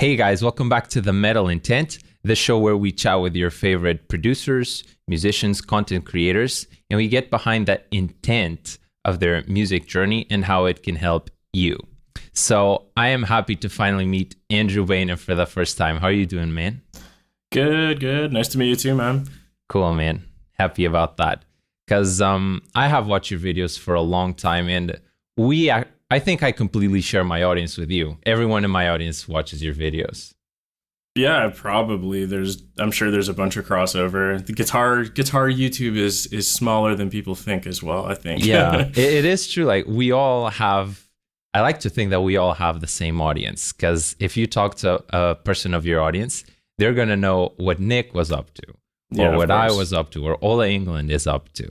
Hey guys, welcome back to The Metal Intent, the show where we chat with your favorite producers, musicians, content creators, and we get behind that intent of their music journey and how it can help you. So I am happy to finally meet Andrew Baena for the first time. How are you doing, man? Good. Nice to meet you too, man. Cool, man. Happy about that. Because I have watched your videos for a long time, and I think I completely share my audience with you. Everyone in my audience watches your videos. Yeah, probably. I'm sure there's a bunch of crossover. The guitar YouTube is smaller than people think as well, I think. Yeah, it is true. Like I like to think that we all have the same audience, because if you talk to a person of your audience, they're going to know what Nick was up to, or what I was up to, or Ola England is up to.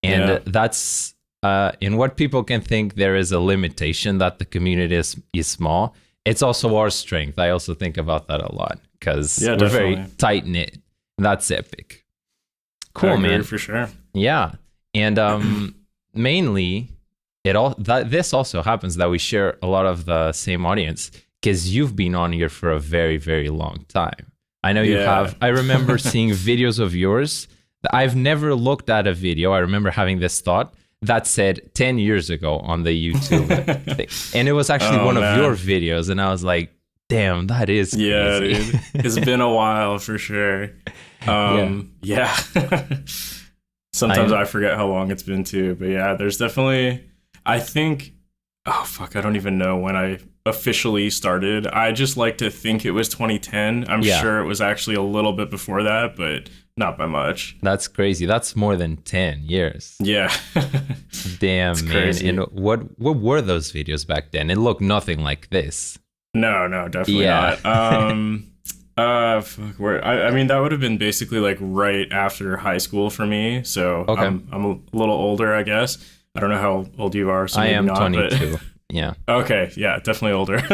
And that's in what people can think there is a limitation that the community is small. It's also our strength. I also think about that a lot, because we're definitely very tight knit. That's epic. Cool, man. For sure. Yeah, and mainly this also happens that we share a lot of the same audience, because you've been on here for a very, very long time. I know you have. I remember seeing videos of yours. I've never looked at a video. I remember having this thought that said 10 years ago on the YouTube thing. And it was actually one of your videos. And I was like, damn, that is crazy. Yeah, dude. It's been a while for sure. Yeah. Sometimes I forget how long it's been too. But yeah, there's definitely, I think, I don't even know when I officially started. I just like to think it was 2010. I'm sure it was actually a little bit before that, but not by much. That's crazy. That's more than 10 years. Yeah. Damn, man. Crazy. And what were those videos back then? It looked nothing like this. No, definitely not. I mean, that would have been basically like right after high school for me. So I'm a little older, I guess. I don't know how old you are. So I am not, 22. But... Yeah. Okay. Yeah, definitely older.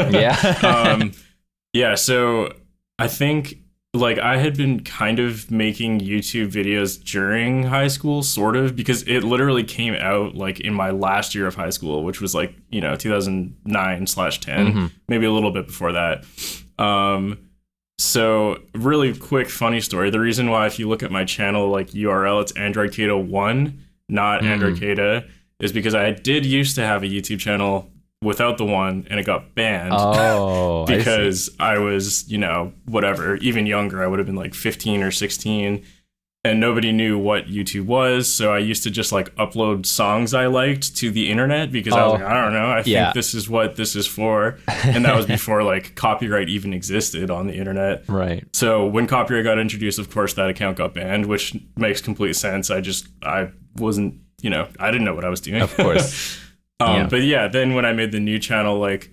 Yeah. So I think like I had been kind of making YouTube videos during high school, sort of, because it literally came out like in my last year of high school, which was like, 2009/10, maybe a little bit before that. So really quick, funny story. The reason why, if you look at my channel, like URL, it's AndroidCata1, not AndroidCata, is because I did used to have a YouTube channel without the one, and it got banned. Because I was, whatever, even younger. I would have been like 15 or 16, and nobody knew what YouTube was. So I used to just like upload songs I liked to the internet, because I was like, I don't know, I think this is what this is for. And that was before like copyright even existed on the internet. Right. So when copyright got introduced, of course, that account got banned, which makes complete sense. I wasn't, I didn't know what I was doing. Of course. But yeah, then when I made the new channel, like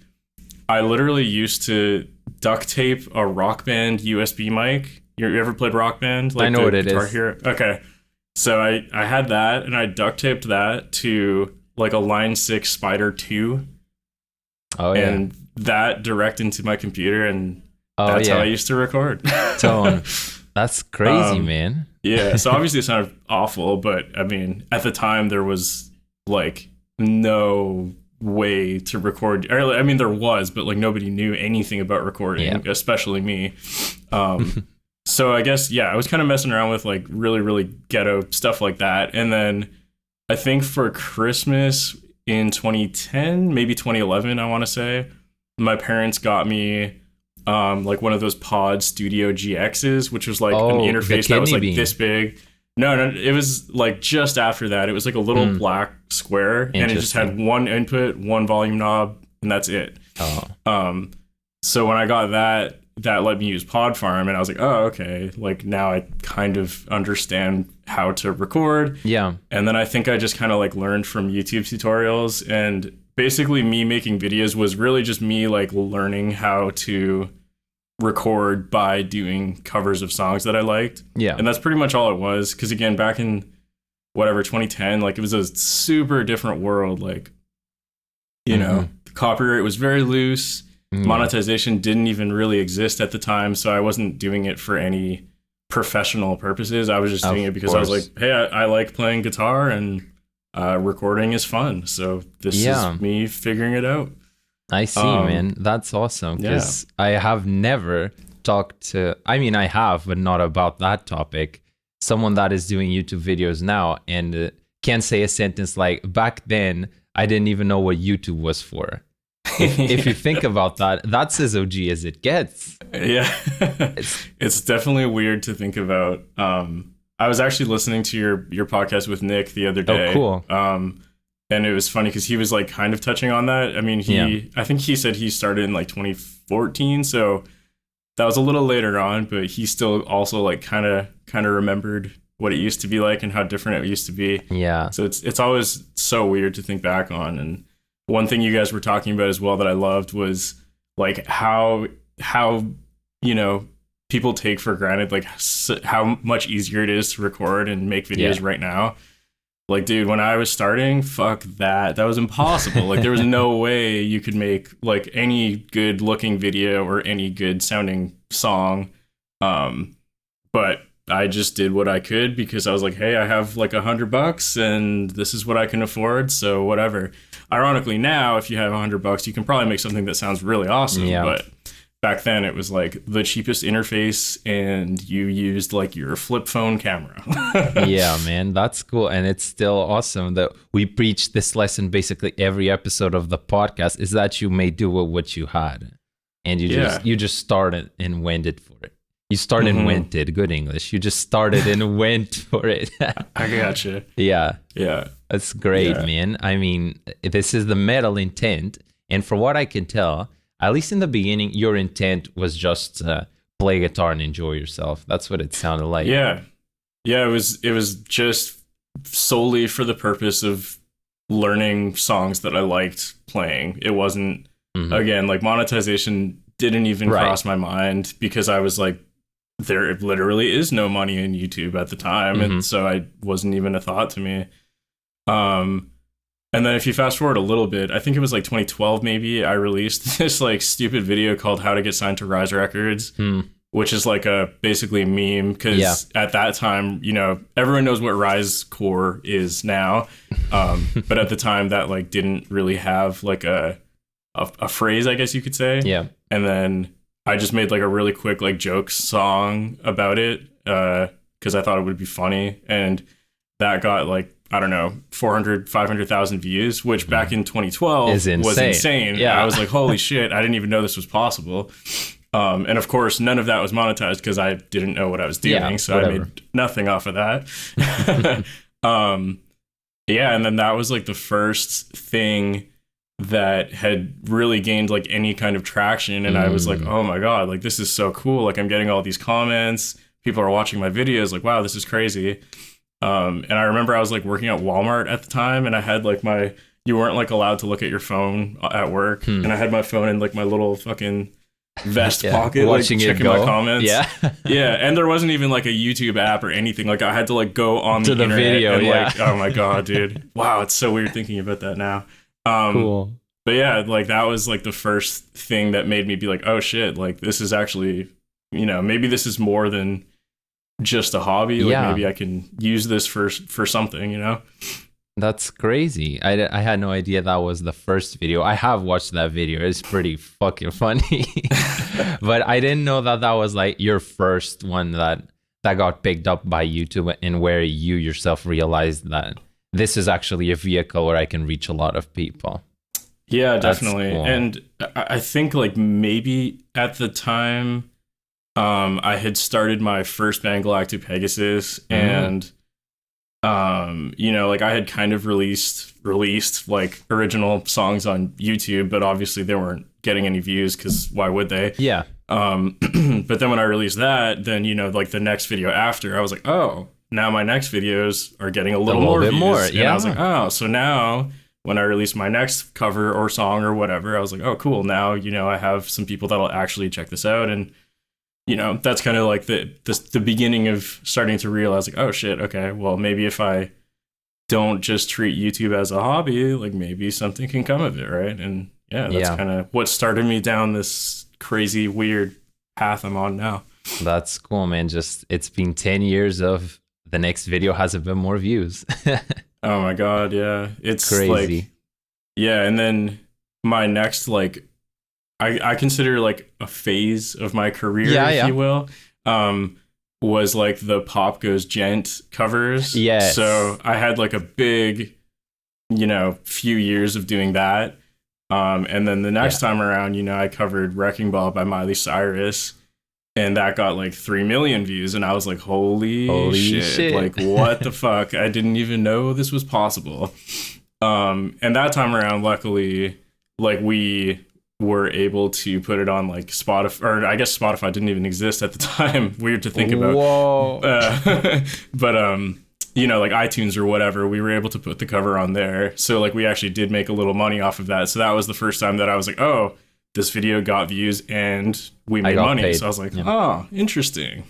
I literally used to duct tape a Rock Band USB mic. You ever played Rock Band? Like, I know what it is. Hero? Okay. So I had that, and I duct taped that to like a Line 6 Spider 2. And that direct into my computer, and that's how I used to record. Tone. That's crazy, man. Yeah. So obviously it sounded awful, but I mean, at the time there was like no way to record. I mean, there was, but like nobody knew anything about recording, especially me. So I guess, I was kind of messing around with like really, really ghetto stuff like that. And then I think for Christmas in 2010, maybe 2011, I want to say, my parents got me like one of those Pod Studio GXs, which was like an interface that was like this big. No, it was like just after that. It was like a little black square, and it just had one input, one volume knob, and that's it. So when I got that let me use Pod Farm, and I was like, oh, okay. Like now I kind of understand how to record. Yeah. And then I think I just kind of like learned from YouTube tutorials, and basically me making videos was really just me like learning how to record by doing covers of songs that I liked. Yeah. And that's pretty much all it was. Because again, back in 2010, like it was a super different world. Like, the copyright was very loose. Monetization didn't even really exist at the time. So I wasn't doing it for any professional purposes. I was just doing it because I was like, hey, I like playing guitar, and recording is fun. So this is me figuring it out. I see, man. That's awesome, Yeah. because I have never talked to, I mean, I have, but not about that topic. Someone that is doing YouTube videos now and can say a sentence like, back then, I didn't even know what YouTube was for. If you think about that, that's as OG as it gets. Yeah. It's definitely weird to think about. I was actually listening to your podcast with Nick the other day. Oh, cool. And it was funny because he was like kind of touching on that. I mean, I think he said he started in like 2014, so that was a little later on, but he still also like kind of remembered what it used to be like and how different it used to be. Yeah. So it's always so weird to think back on. And one thing you guys were talking about as well that I loved was like how people take for granted like how much easier it is to record and make videos right now. Like, dude, when I was starting, fuck that. That was impossible. Like, there was no way you could make like any good looking video or any good sounding song. But I just did what I could because I was like, hey, I have like $100 and this is what I can afford. So whatever. Ironically, now, if you have $100, you can probably make something that sounds really awesome. Yeah. But back then it was like the cheapest interface and you used like your flip phone camera. Yeah, man, that's cool. And it's still awesome that we preach this lesson basically every episode of the podcast, is that you may do with what you had. And you just started and went it for it. You started and went it. Good English. You just started and went for it. I gotcha. Yeah. Yeah. That's great, man. I mean, this is the metal intent. And for what I can tell, at least in the beginning, your intent was just play guitar and enjoy yourself. That's what it sounded like. Yeah. Yeah, it was just solely for the purpose of learning songs that I liked playing. It wasn't, again, like monetization didn't even cross my mind because I was like, there literally is no money in YouTube at the time. And so I wasn't even a thought to me. And then if you fast forward a little bit, I think it was like 2012 maybe, I released this like stupid video called How to Get Signed to Rise Records, which is like a basically a meme because at that time, you know, everyone knows what Rise Core is now. But at the time that like didn't really have like a phrase, I guess you could say. Yeah. And then I just made like a really quick like joke song about it because I thought it would be funny. And that got like, I don't know, 400, 500,000 views, which back in 2012 was insane. Yeah. I was like, holy shit, I didn't even know this was possible. And of course, none of that was monetized because I didn't know what I was doing. So whatever. I made nothing off of that. Yeah. And then that was like the first thing that had really gained like any kind of traction. And I was like, oh my God, like this is so cool. Like I'm getting all these comments. People are watching my videos like, wow, this is crazy. And I remember I was like working at Walmart at the time and I had like you weren't like allowed to look at your phone at work. And I had my phone in like my little fucking vest pocket, watching like checking it go. my comments. Yeah. Yeah. And there wasn't even like a YouTube app or anything. Like I had to like go on the internet video, and like, oh my God, dude. Wow. It's so weird thinking about that now. Cool. But yeah, like that was like the first thing that made me be like, oh shit, like this is actually, you know, maybe this is more than just a hobby. Like maybe I can use this for something, you know? That's crazy. I had no idea that was the first video. I have watched that video. It's pretty fucking funny. But I didn't know that was like your first one that got picked up by YouTube and where you yourself realized that this is actually a vehicle where I can reach a lot of people. Yeah, definitely. Cool. And I think like maybe at the time I had started my first band Galactic Pegasus and you know, like I had kind of released like original songs on YouTube, but obviously they weren't getting any views because why would they? Yeah. But then when I released that, then, you know, like the next video after, I was like, oh, now my next videos are getting a little more bit views. More. And yeah. I was like, oh, so now when I release my next cover or song or whatever, I was like, oh, cool. Now, you know, I have some people that'll actually check this out. And, you know, that's kind of like the beginning of starting to realize like, oh shit, okay, well, maybe if I don't just treat YouTube as a hobby, like maybe something can come of it, right? And yeah, that's kind of what started me down this crazy, weird path I'm on now. That's cool, man. Just, it's been 10 years of the next video has a bit more views. Oh my God, yeah. It's crazy. Like, yeah, and then my next like I consider like a phase of my career, if you will, was like the Pop Goes Gent covers. Yes. So I had like a big, few years of doing that. And then the next time around, I covered Wrecking Ball by Miley Cyrus. And that got like 3 million views. And I was like, holy shit. Like, what the fuck? I didn't even know this was possible. And that time around, luckily, like we were able to put it on like Spotify, or I guess Spotify didn't even exist at the time. Weird to think about. Whoa. But, like iTunes or whatever, we were able to put the cover on there. So like we actually did make a little money off of that. So that was the first time that I was like, oh, this video got views and we made money. Paid. So I was like, oh, interesting.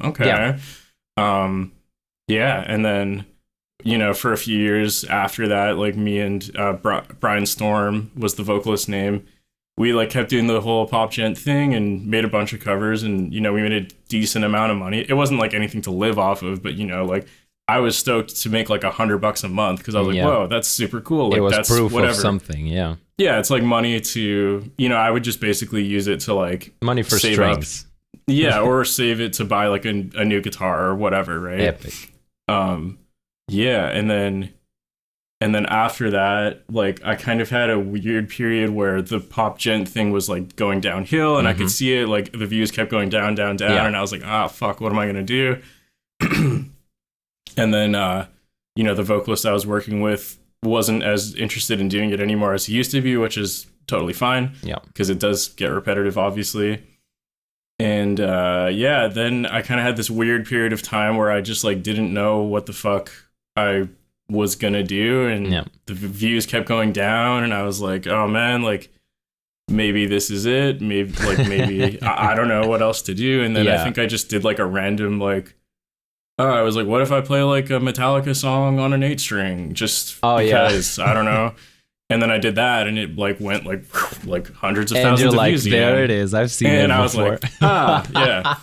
Okay. And then, for a few years after that, like me and Brian Storm was the vocalist name. We like kept doing the whole Pop Gent thing and made a bunch of covers, and we made a decent amount of money. It wasn't like anything to live off of, but like I was stoked to make like $100 a month because I was like, whoa, that's super cool. Like, it was that's proof whatever. Of something. Yeah, it's like money to I would just basically use it to like money for save strings. Up. Or save it to buy like a new guitar or whatever, right? Epic. And then after that, like I kind of had a weird period where the Pop Gent thing was like going downhill, and I could see it, like the views kept going down, and I was like, fuck, what am I gonna do? And then the vocalist I was working with wasn't as interested in doing it anymore as he used to be, which is totally fine. Yeah, because it does get repetitive, obviously. And then I kind of had this weird period of time where I just like didn't know what the fuck I was gonna do, and the views kept going down, and I was like, oh man, like maybe this is it, maybe I don't know what else to do. And then I think I just did like a random like I was like, what if I play like a Metallica song on an 8-string just because I don't know. And then I did that, and it like went like hundreds of thousands of views. There it is, I've seen it before. And I was like,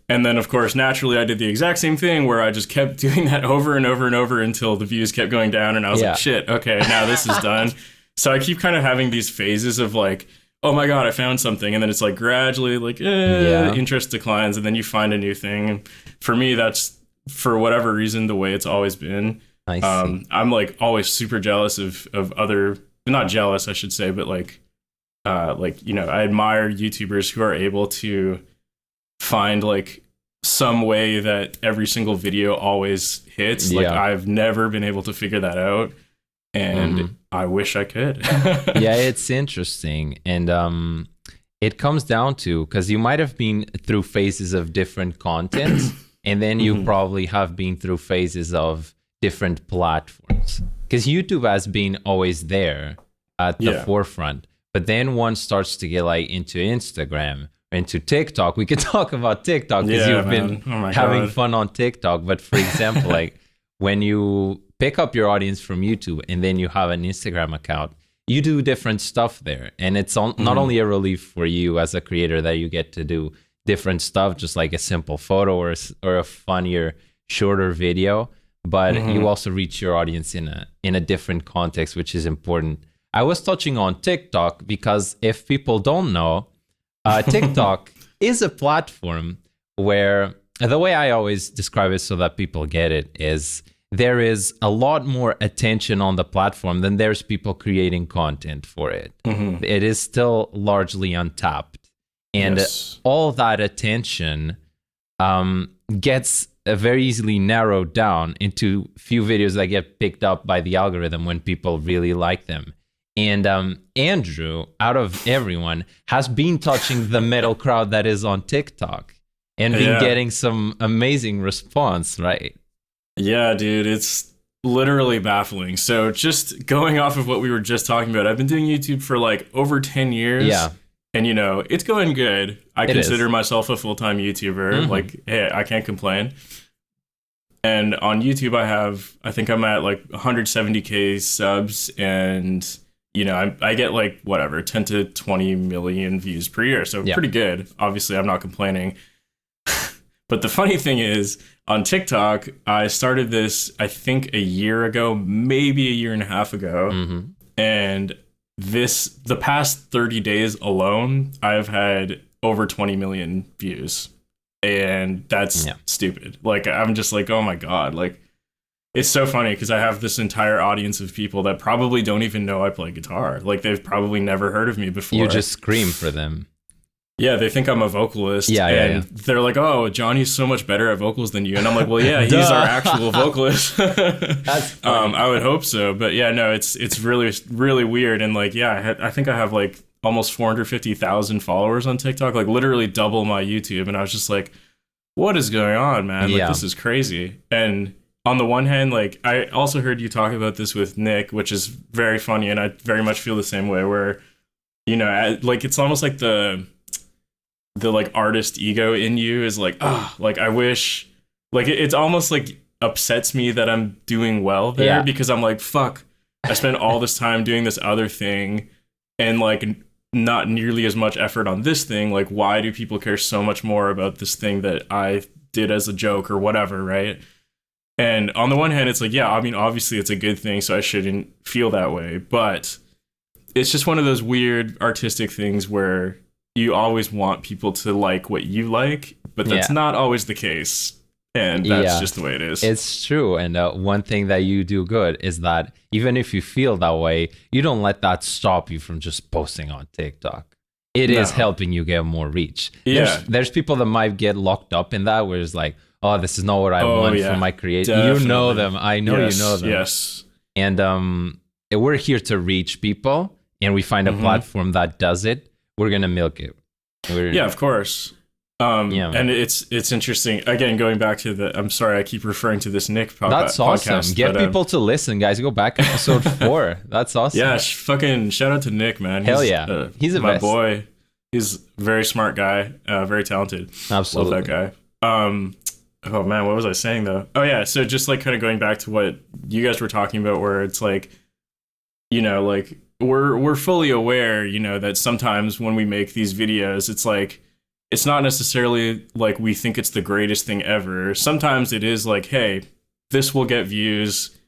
And then, of course, naturally, I did the exact same thing where I just kept doing that over and over and over until the views kept going down. And I was like, shit, okay, now this is done. So I keep kind of having these phases of like, oh my God, I found something. And then it's like gradually like, interest declines. And then you find a new thing. And for me, that's for whatever reason, the way it's always been. I see. I'm like always super jealous of other, not jealous, I should say, but like, I admire YouTubers who are able to find like some way that every single video always hits. Like I've never been able to figure that out, and I wish I could. It's interesting, and it comes down to, because you might have been through phases of different content, and then you probably have been through phases of different platforms, because YouTube has been always there at the forefront, but then one starts to get like into Instagram, into TikTok. We could talk about TikTok because you've been having fun on TikTok. But for example, like when you pick up your audience from YouTube and then you have an Instagram account, you do different stuff there. And it's not only a relief for you as a creator that you get to do different stuff, just like a simple photo or a funnier, shorter video, but you also reach your audience in a different context, which is important. I was touching on TikTok because if people don't know, TikTok is a platform where, the way I always describe it so that people get it, is there is a lot more attention on the platform than there's people creating content for it. It is still largely untapped. And all that attention gets very easily narrowed down into few videos that get picked up by the algorithm when people really like them. And Andrew, out of everyone, has been touching the metal crowd that is on TikTok and been getting some amazing response, right? Yeah, dude, it's literally baffling. So just going off of what we were just talking about, I've been doing YouTube for like over 10 years. Yeah. And, it's going good. I consider myself a full-time YouTuber. Like, hey, I can't complain. And on YouTube, I think I'm at like 170K subs, and I get like whatever 10 to 20 million views per year, so pretty good. Obviously, I'm not complaining. But the funny thing is, on TikTok, I started this I think a year ago, maybe a year and a half ago, and the past 30 days alone, I've had over 20 million views. And that's stupid. Like, I'm just like, oh my God. Like, it's so funny because I have this entire audience of people that probably don't even know I play guitar. Like, they've probably never heard of me before. You just scream for them. Yeah, they think I'm a vocalist. And they're like, oh, Johnny's so much better at vocals than you. And I'm like, well, yeah, he's our actual vocalist. That's funny. I would hope so. But yeah, no, it's really, really weird. And like, yeah, I think I have like almost 450,000 followers on TikTok, like literally double my YouTube. And I was just like, what is going on, man? Like, this is crazy. And on the one hand, like, I also heard you talk about this with Nick, which is very funny. And I very much feel the same way where, you know, like, it's almost like the like artist ego in you is like, like, I wish, like, it's almost like upsets me that I'm doing well there because I'm like, fuck, I spent all this time doing this other thing and like not nearly as much effort on this thing. Like, why do people care so much more about this thing that I did as a joke or whatever, right? And on the one hand, it's like, yeah, I mean, obviously it's a good thing, so I shouldn't feel that way. But it's just one of those weird artistic things where you always want people to like what you like, but that's not always the case. And that's just the way it is. It's true. And one thing that you do good is that even if you feel that way, you don't let that stop you from just posting on TikTok. It is helping you get more reach. Yeah. There's people that might get locked up in that where it's like, oh, this is not what I want for my creation. You know them. I know you know them. Yes. And we're here to reach people, and we find a platform that does it. We're going to milk it. Yeah, of course. And it's interesting. Again, going back to I'm sorry, I keep referring to this Nick podcast. That's awesome. Get people to listen, guys. Go back to episode 4. That's awesome. Yeah, fucking shout out to Nick, man. Hell yeah. He's my boy. He's a very smart guy, very talented. Absolutely. Love that guy. Oh man, what was I saying though? Oh yeah, so just like kind of going back to what you guys were talking about, where it's like, you know, like we're fully aware, you know, that sometimes when we make these videos, it's like, it's not necessarily like we think it's the greatest thing ever. Sometimes it is like, hey, this will get views.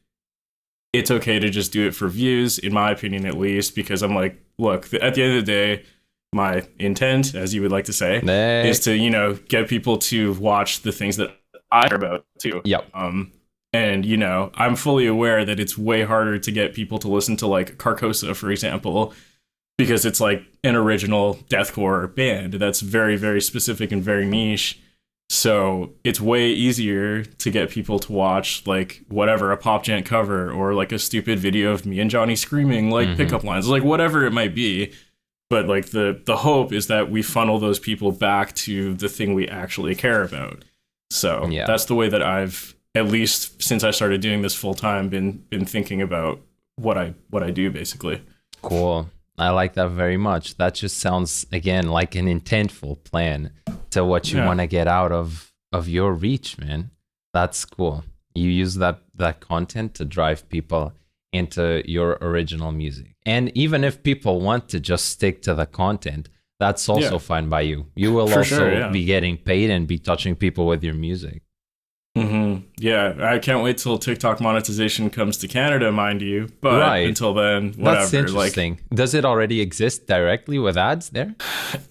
It's okay to just do it for views, in my opinion, at least, because I'm like, look, at the end of the day, my intent, as you would like to say, is to, you know, get people to watch the things that I care about too. Yep. And, you know, I'm fully aware that it's way harder to get people to listen to like CARCOSA, for example, because it's like an original deathcore band that's very, very specific and very niche. So it's way easier to get people to watch like whatever, a Pop Jam cover or like a stupid video of me and Johnny screaming like pickup lines, like whatever it might be. But like the hope is that we funnel those people back to the thing we actually care about. So that's the way that I've, at least since I started doing this full time, been thinking about what I do basically. Cool. I like that very much. That just sounds, again, like an intentful plan to what you want to get out of your reach, man. That's cool. You use that content to drive people into your original music. And even if people want to just stick to the content, that's also fine by you. You will be getting paid and be touching people with your music. Yeah, I can't wait till TikTok monetization comes to Canada, mind you. But until then, whatever. That's interesting. Like, does it already exist directly with ads there?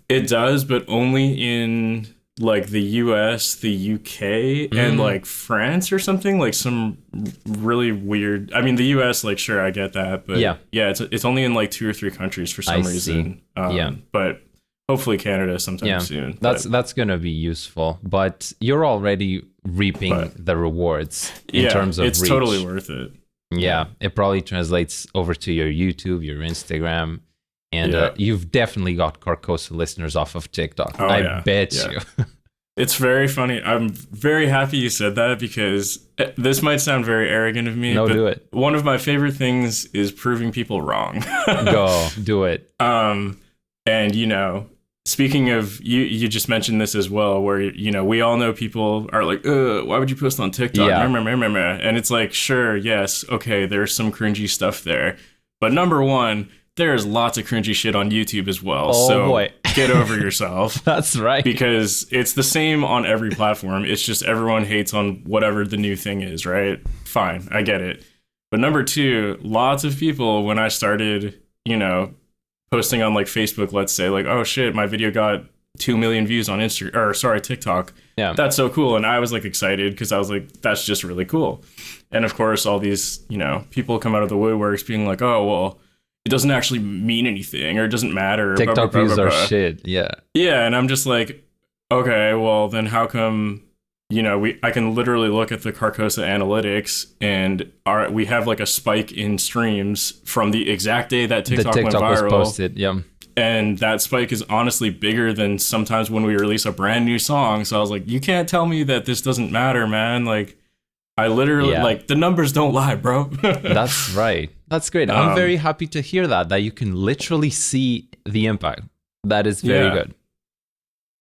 It does, but only in like the US, the UK, and like France or something. Like some really weird. I mean, the US, like sure, I get that, but yeah, it's only in like 2 or 3 countries for some reason. But hopefully Canada sometime soon. That's gonna be useful. But you're already reaping the rewards in terms of it's reach. Totally worth it. Yeah, it probably translates over to your YouTube, your Instagram, and you've definitely got CARCOSA listeners off of TikTok. I bet you. It's very funny. I'm very happy you said that because this might sound very arrogant of me. No, but do it. One of my favorite things is proving people wrong. Go, do it. And you know, speaking of, you just mentioned this as well, where, you know, we all know people are like, why would you post on TikTok? And it's like, sure, yes, okay, there's some cringy stuff there. But number one, there's lots of cringy shit on YouTube as well. Oh, boy. Get over yourself. That's right. Because it's the same on every platform. It's just everyone hates on whatever the new thing is, right? Fine, I get it. But number two, lots of people, when I started you know, posting on like Facebook, let's say, like, oh shit, my video got 2 million views on TikTok. Yeah. That's so cool. And I was like excited because I was like, that's just really cool. And of course, all these, you know, people come out of the woodworks being like, oh, well, it doesn't actually mean anything or it doesn't matter. TikTok views are shit. Yeah. Yeah. And I'm just like, okay, well, then how come, you know, I can literally look at the CARCOSA analytics and we have like a spike in streams from the exact day that TikTok went viral. Was posted. Yeah. And that spike is honestly bigger than sometimes when we release a brand new song. So I was like, you can't tell me that this doesn't matter, man. Like, I literally, like, the numbers don't lie, bro. That's right. That's great. I'm very happy to hear that you can literally see the impact. That is very good.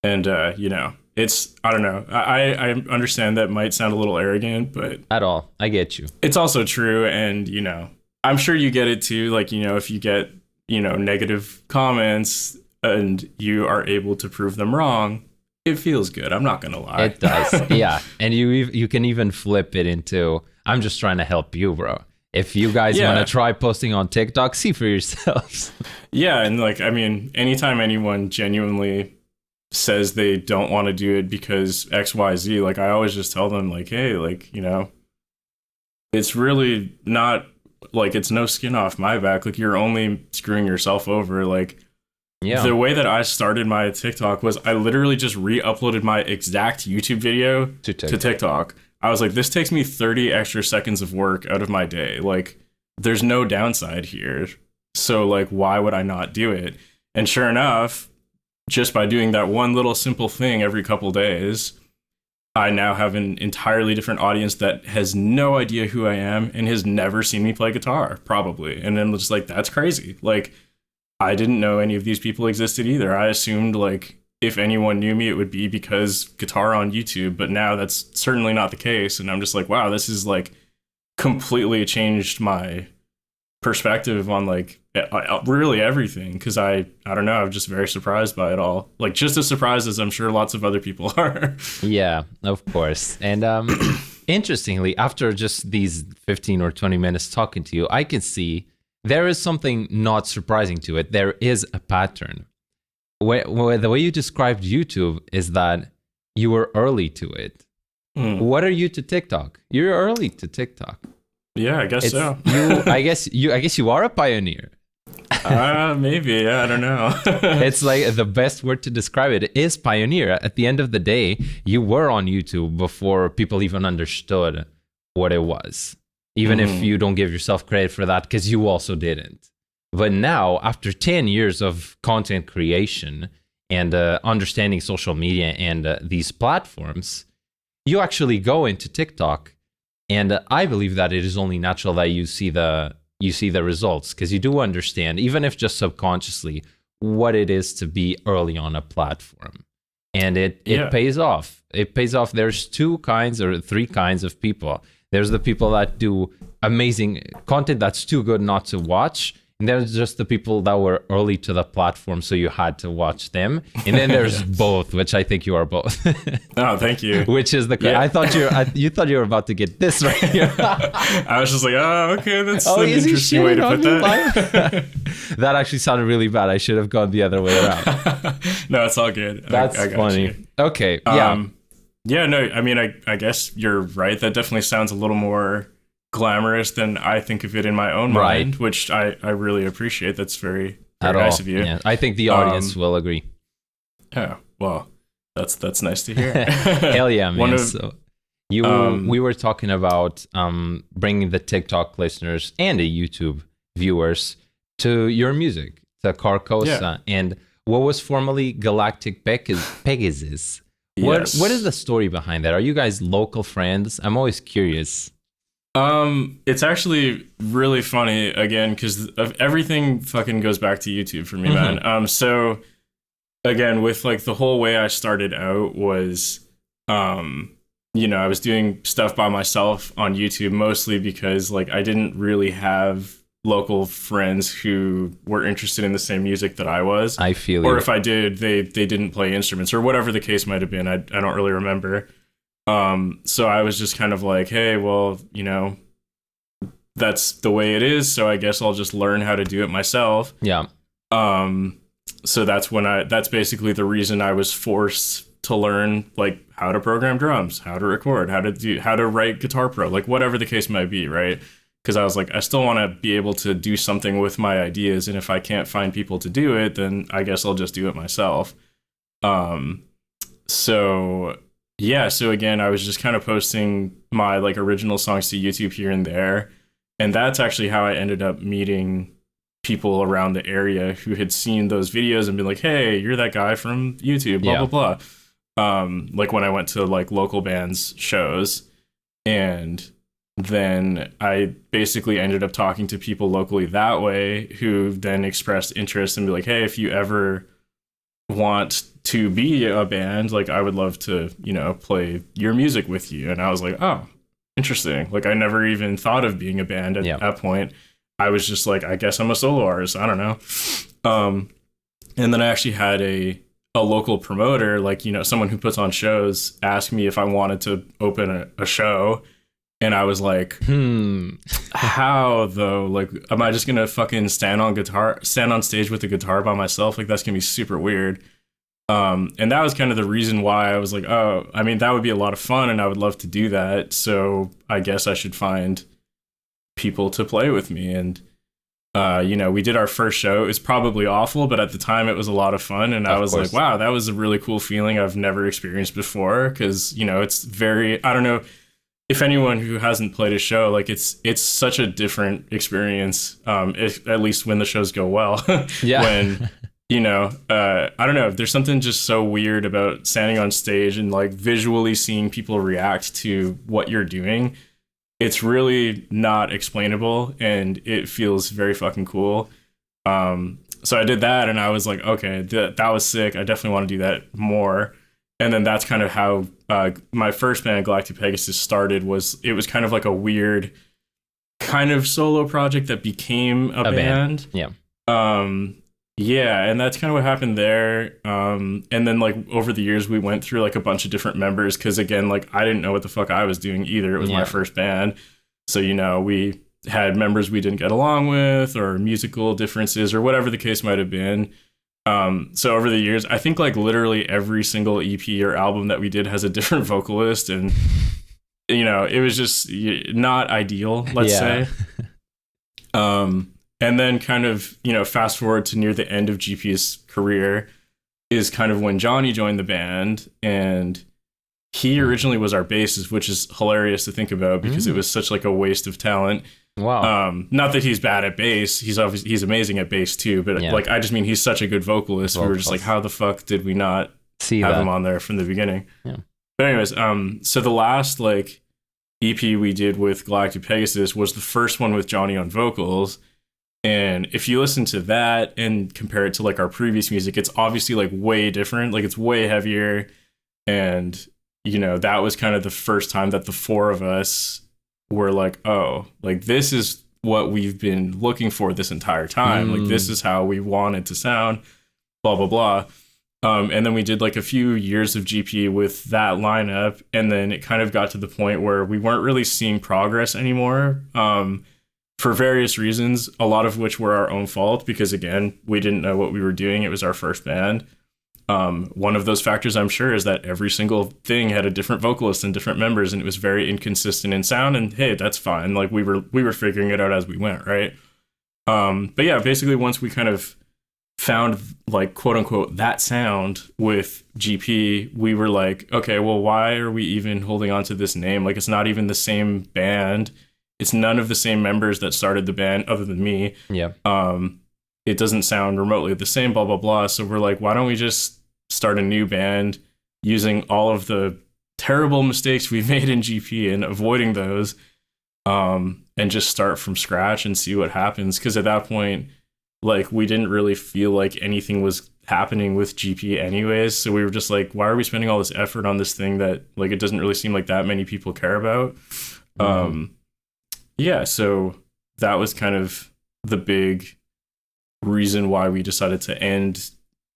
And, you know, I don't know. I understand that might sound a little arrogant, but. At all. I get you. It's also true. And, you know, I'm sure you get it too. Like, you know, if you get, you know, negative comments and you are able to prove them wrong, it feels good. I'm not going to lie. It does. Yeah. And you can even flip it into, I'm just trying to help you, bro. If you guys want to try posting on TikTok, see for yourselves. Yeah. And like, I mean, anytime anyone genuinely says they don't want to do it because XYZ, like I always just tell them like, hey, like, you know, it's really not like, it's no skin off my back. Like you're only screwing yourself over. Like, the way that I started my TikTok was I literally just re-uploaded my exact YouTube video to TikTok. I was like, this takes me 30 extra seconds of work out of my day. Like, there's no downside here. So, like, why would I not do it? And sure enough, just by doing that one little simple thing every couple days, I now have an entirely different audience that has no idea who I am and has never seen me play guitar, probably. And then just like, that's crazy. Like, I didn't know any of these people existed either. I assumed like if anyone knew me, it would be because guitar on YouTube, but now that's certainly not the case. And I'm just like, wow, this is like completely changed my perspective on like really everything. Cause I don't know, I'm just very surprised by it all. Like just as surprised as I'm sure lots of other people are. Yeah, of course. And interestingly, after just these 15 or 20 minutes talking to you, I can see there is something not surprising to it. There is a pattern. The way you described YouTube is that you were early to it. What are you to TikTok? You're early to TikTok. Yeah, I guess so. I guess you are a pioneer. Maybe. Yeah, I don't know. It's like the best word to describe it is pioneer. At the end of the day, you were on YouTube before people even understood what it was. Even if you don't give yourself credit for that, because you also didn't. But now, after 10 years of content creation and understanding social media and these platforms, you actually go into TikTok. And I believe that it is only natural that you see the results, because you do understand, even if just subconsciously, what it is to be early on a platform. And it pays off. It pays off. There's 2 kinds or 3 kinds of people. There's the people that do amazing content that's too good not to watch. And there's just the people that were early to the platform, so you had to watch them. And then there's both, which I think you are both. Oh, thank you. Which is I thought you thought you were about to get this right here. I was just like, oh, okay, that's an interesting way to put that. That actually sounded really bad. I should have gone the other way around. No, it's all good. That's I got funny. You. Okay, yeah. Yeah, no, I mean, I guess you're right. That definitely sounds a little more glamorous than I think of it in my own mind, which I really appreciate. That's very nice of you. Yeah. I think the audience will agree. Oh, well, that's nice to hear. Hell yeah, man. We were talking about bringing the TikTok listeners and the YouTube viewers to your music, to CARCOSA, and what was formerly Galactic Pegasus. Yes. What is the story behind that? Are you guys local friends? I'm always curious. It's actually really funny again because everything fucking goes back to YouTube for me, man. So again, with like the whole way I started out was, you know, I was doing stuff by myself on YouTube mostly because like I didn't really have local friends who were interested in the same music that I was. I feel or if I did, they didn't play instruments or whatever the case might have been. I don't really remember. So I was just kind of like, hey, well, you know, that's the way it is. So I guess I'll just learn how to do it myself. Yeah. So that's basically the reason I was forced to learn like how to program drums, how to record, how to write Guitar Pro, like whatever the case might be, right? Because I was like, I still want to be able to do something with my ideas, and if I can't find people to do it, then I guess I'll just do it myself. So yeah, so again, I was just kind of posting my like original songs to YouTube here and there, and that's actually how I ended up meeting people around the area who had seen those videos and been like, hey, you're that guy from YouTube, blah, blah, blah. Like when I went to like local bands shows, and then I basically ended up talking to people locally that way who then expressed interest and be like, hey, if you ever want to be a band, like I would love to, you know, play your music with you. And I was like, oh, interesting. Like I never even thought of being a band at that point. I was just like, I guess I'm a solo artist. I don't know. And then I actually had a local promoter, like, you know, someone who puts on shows, ask me if I wanted to open a show. And I was like, how though? Like, am I just going to fucking stand on stage with the guitar by myself? Like, that's going to be super weird. And that was kind of the reason why I was like, oh, I mean, that would be a lot of fun and I would love to do that. So I guess I should find people to play with me. And, you know, we did our first show. It was probably awful, but at the time it was a lot of fun. And I was like, wow, that was a really cool feeling I've never experienced before. Cause, you know, it's very, I don't know if anyone who hasn't played a show, like it's such a different experience. At least when the shows go well, when, you know, I don't know, there's something just so weird about standing on stage and like visually seeing people react to what you're doing. It's really not explainable and it feels very fucking cool. So I did that and I was like, okay, that was sick. I definitely want to do that more. And then that's kind of how my first band, Galactic Pegasus, started. It was kind of like a weird kind of solo project that became a band. Yeah. Yeah, and that's kind of what happened there. And then like over the years, we went through like a bunch of different members because again, like I didn't know what the fuck I was doing either. It was my first band. So, you know, we had members we didn't get along with or musical differences or whatever the case might have been. So over the years, I think like literally every single EP or album that we did has a different vocalist, and you know, it was just not ideal, let's say. And then kind of, you know, fast forward to near the end of GP's career is kind of when Johnny joined the band, and he originally was our bassist, which is hilarious to think about because it was such like a waste of talent. Wow. Not that he's bad at bass. He's amazing at bass too, but like I just mean he's such a good vocalist. We were just like, how the fuck did we not have him on there from the beginning? Yeah. But anyways, so the last like EP we did with Galactic Pegasus was the first one with Johnny on vocals. And if you listen to that and compare it to like our previous music, it's obviously like way different. Like it's way heavier. And, you know, that was kind of the first time that the four of us were like, oh, like this is what we've been looking for this entire time. Like this is how we wanted to sound, blah, blah, blah. And then we did like a few years of GP with that lineup. And then it kind of got to the point where we weren't really seeing progress anymore. For various reasons, a lot of which were our own fault because, again, we didn't know what we were doing. It was our first band. One of those factors, I'm sure, is that every single thing had a different vocalist and different members, and it was very inconsistent in sound. And hey, that's fine. Like we were figuring it out as we went, right? But yeah, basically, once we kind of found like quote unquote that sound with GP, we were like, okay, well, why are we even holding on to this name? Like, it's not even the same band. It's none of the same members that started the band other than me. Yeah. It doesn't sound remotely the same, blah, blah, blah. So we're like, why don't we just start a new band using all of the terrible mistakes we made in GP and avoiding those, and just start from scratch and see what happens. Because at that point, like, we didn't really feel like anything was happening with GP anyways. So we were just like, why are we spending all this effort on this thing that, like, it doesn't really seem like that many people care about? Yeah, so that was kind of the big reason why we decided to end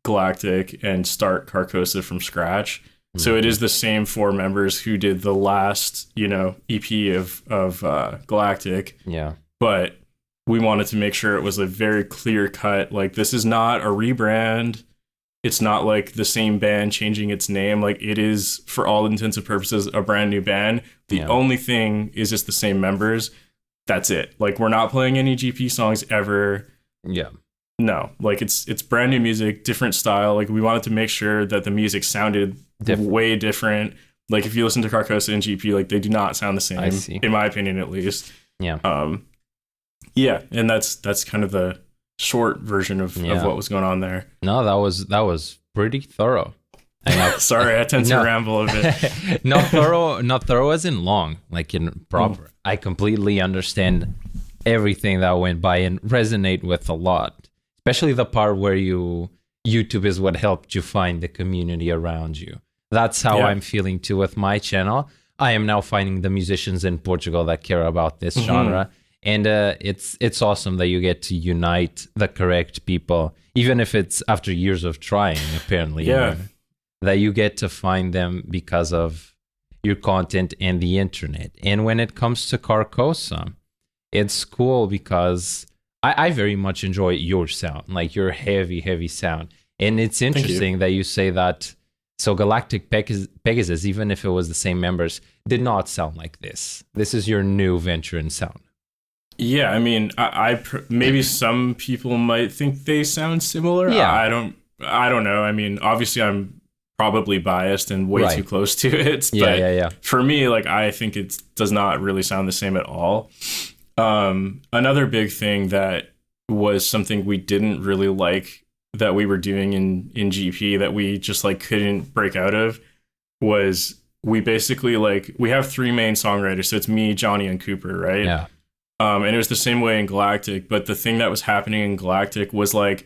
Galactic and start CARCOSA from scratch. So it is the same four members who did the last, you know, EP of Galactic. Yeah. but we wanted to make sure it was a very clear cut. Like, this is not a rebrand. It's not like the same band changing its name. Like, it is, for all intents and purposes, a brand new band. The only thing is just the same members. That's it. Like, we're not playing any GP songs ever. Yeah. No, like it's brand new music, different style. Like, we wanted to make sure that the music sounded way different. Like, if you listen to Carcosa and GP, like, they do not sound the same, I see. in my opinion, at least. Yeah. Yeah, and that's kind of the short version of what was going on there. No, that was pretty thorough. Sorry, I tend to ramble a bit. Not thorough as in long, like in proper. I completely understand everything that went by and resonate with a lot, especially the part where YouTube is what helped you find the community around you. That's how I'm feeling too with my channel. I am now finding the musicians in Portugal that care about this genre. And it's awesome that you get to unite the correct people, even if it's after years of trying, apparently. Yeah. That you get to find them because of your content and the internet. And when it comes to Carcosa, it's cool because I very much enjoy your sound, like your heavy sound. And it's interesting that you say that. So Galactic Pegasus, even if it was the same members, did not sound like this. This is your new venture in sound. Yeah, I mean, I maybe some people might think they sound similar. Yeah. I don't know. I mean, obviously I'm probably biased and way too close to it. But for me, like, I think it does not really sound the same at all. Another big thing that was something we didn't really like that we were doing in GP that we just like couldn't break out of was we basically like, we have three main songwriters. So it's me, Johnny, and Cooper, right? Yeah. And it was the same way in Galactic, but the thing that was happening in Galactic was like,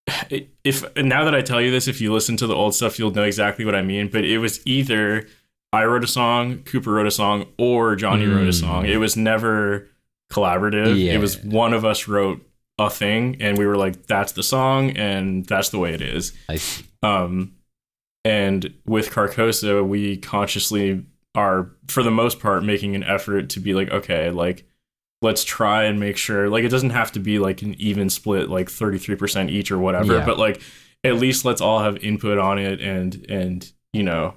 now that I tell you this, if you listen to the old stuff, you'll know exactly what I mean. But it was either I wrote a song, Cooper wrote a song, or Johnny wrote a song. It was never collaborative. Yeah. It was one of us wrote a thing, and we were like, that's the song, and that's the way it is. I see. And with Carcosa, we consciously are, for the most part, making an effort to be like, okay, like, let's try and make sure, like, it doesn't have to be like an even split, like 33% each or whatever, but like, at least let's all have input on it and you know,